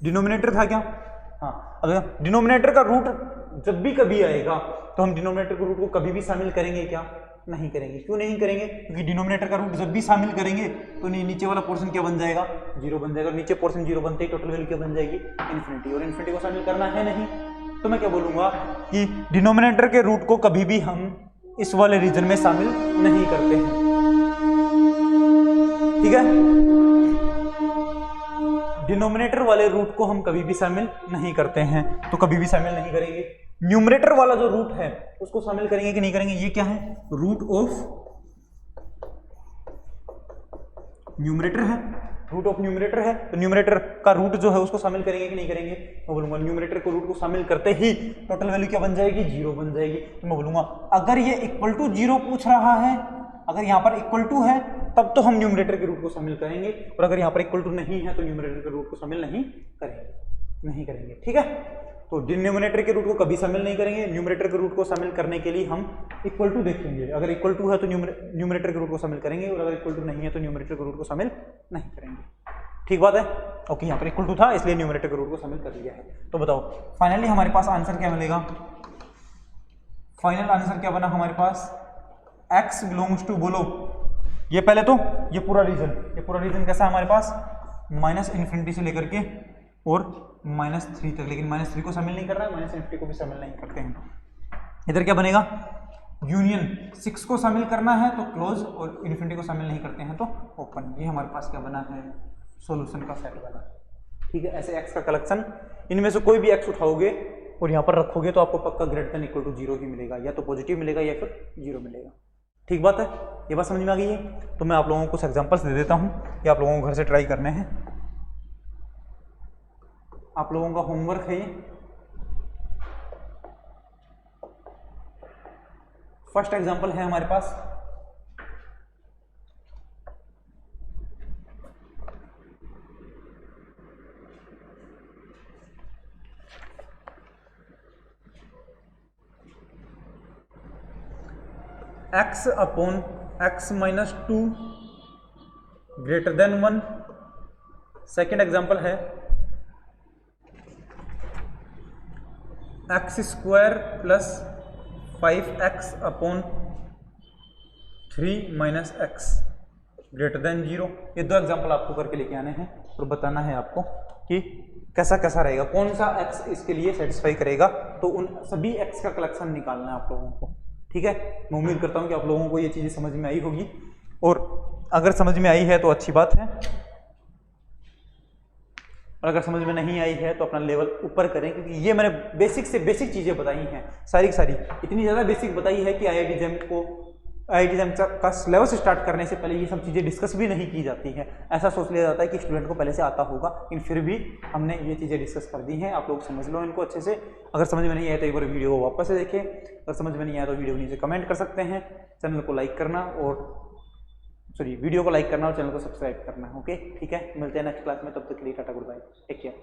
Speaker 1: डिनोमिनेटर था क्या, हाँ। अगर डिनोमिनेटर का रूट जब भी कभी आएगा तो हम डिनोमिनेटर के रूट को कभी भी शामिल करेंगे क्या, नहीं करेंगे। क्यों नहीं करेंगे, क्योंकि डिनोमिनेटर का रूट जब भी शामिल करेंगे तो नीचे वाला पोर्शन क्या बन जाएगा, 0 बन जाएगा। नीचे पोर्शन 0 बनते ही टोटल वैल्यू क्या बन जाएगी, इन्फिनिटी, और इन्फिनिटी को शामिल करना है नहीं, तो मैं क्या बोलूंगा कि डिनोमिनेटर के रूट को कभी भी हम इस वाले रीजन में शामिल नहीं करते हैं। ठीक है, डिनोमिनेटर वाले रूट को हम कभी भी शामिल नहीं करते हैं, तो कभी भी शामिल नहीं करेंगे। न्यूमरेटर वाला जो रूट है उसको शामिल करेंगे कि नहीं करेंगे, ये क्या है, रूट ऑफ न्यूमरेटर है, रूट ऑफ न्यूमरेटर है, तो न्यूमरेटर का रूट जो है उसको शामिल करेंगे कि नहीं करेंगे। मैं बोलूंगा न्यूमरेटर को रूट को शामिल करते ही टोटल वैल्यू क्या बन जाएगी, 0 बन जाएगी। तो मैं बोलूंगा अगर ये = 0 पूछ रहा है, अगर यहाँ पर = है तब तो हम न्यूमरेटर के रूट को शामिल करेंगे, और अगर यहाँ पर = नहीं है तो न्यूमरेटर के रूट को शामिल नहीं करेंगे। ठीक है, तो डिनोमिनेटर के रूट को कभी शामिल नहीं करेंगे, न्यूमरेटर के रूट को शामिल करने के लिए हम = देखेंगे। अगर = है तो न्यूमरेटर के रूट को शामिल करेंगे, और अगर = नहीं है तो न्यूमरेटर के रूट को शामिल नहीं करेंगे। ठीक बात है, ओके। यहाँ पर = था इसलिए न्यूमरेटर के रूट को शामिल कर लिया है। तो बताओ फाइनली हमारे पास आंसर क्या मिलेगा, फाइनल आंसर क्या बना हमारे पास, x बिलोंग्स टू, बोलो ये पहले तो ये पूरा रीजन कैसा है हमारे पास, -∞ से लेकर के और -3 तक, लेकिन -3 को शामिल नहीं कर रहा है, -∞ को भी शामिल नहीं करते हैं। इधर क्या बनेगा, यूनियन 6 को शामिल करना है तो क्लोज, और इन्फिनिटी को शामिल नहीं करते हैं तो ओपन। ये हमारे पास क्या बना है, सॉल्यूशन का सेट बना। ठीक है, ऐसे x का कलेक्शन, इनमें से कोई भी x उठाओगे और यहाँ पर रखोगे तो आपको पक्का > 0 ही मिलेगा, या तो पॉजिटिव मिलेगा या फिर 0 मिलेगा। ठीक बात है, ये बात समझ में आ गई है। तो मैं आप लोगों को कुछ एग्जांपल्स दे देता हूँ, ये आप लोगों को घर से ट्राई करने हैं। आप लोगों का होमवर्क है ये, फर्स्ट एग्जांपल है हमारे पास, x upon x - 2 > 1। Second example है x² + 5x अपॉन 3 - x > 0। ये दो एग्जांपल आपको करके लेके आने हैं और बताना है आपको कि कैसा कैसा रहेगा, कौन सा x इसके लिए सेटिस्फाई करेगा। तो उन सभी x का कलेक्शन निकालना है आप लोगों को। ठीक है, मैं उम्मीद करता हूँ कि आप लोगों को ये चीज़ें समझ में आई होगी, और अगर समझ में आई है तो अच्छी बात है, और अगर समझ में नहीं आई है तो अपना लेवल ऊपर करें, क्योंकि ये मैंने बेसिक से बेसिक चीज़ें बताई हैं, सारी की सारी इतनी ज़्यादा बेसिक बताई है कि IIT JEM का सिलेबस स्टार्ट करने से पहले ये सब चीज़ें डिस्कस भी नहीं की जाती हैं। ऐसा सोच लिया जाता है कि स्टूडेंट को पहले से आता होगा, लेकिन फिर भी हमने ये चीज़ें डिस्कस कर दी हैं। आप लोग समझ लो इनको अच्छे से। अगर समझ में नहीं आया तो एक बार वीडियो को वापस से देखें, अगर समझ में नहीं आया तो वीडियो नीचे कमेंट कर सकते हैं। चैनल को लाइक करना और वीडियो को लाइक करना और चैनल को सब्सक्राइब करना। ओके, ठीक है, मिलते हैं नेक्स्ट क्लास में, तब तक के लिए tata, goodbye, take care.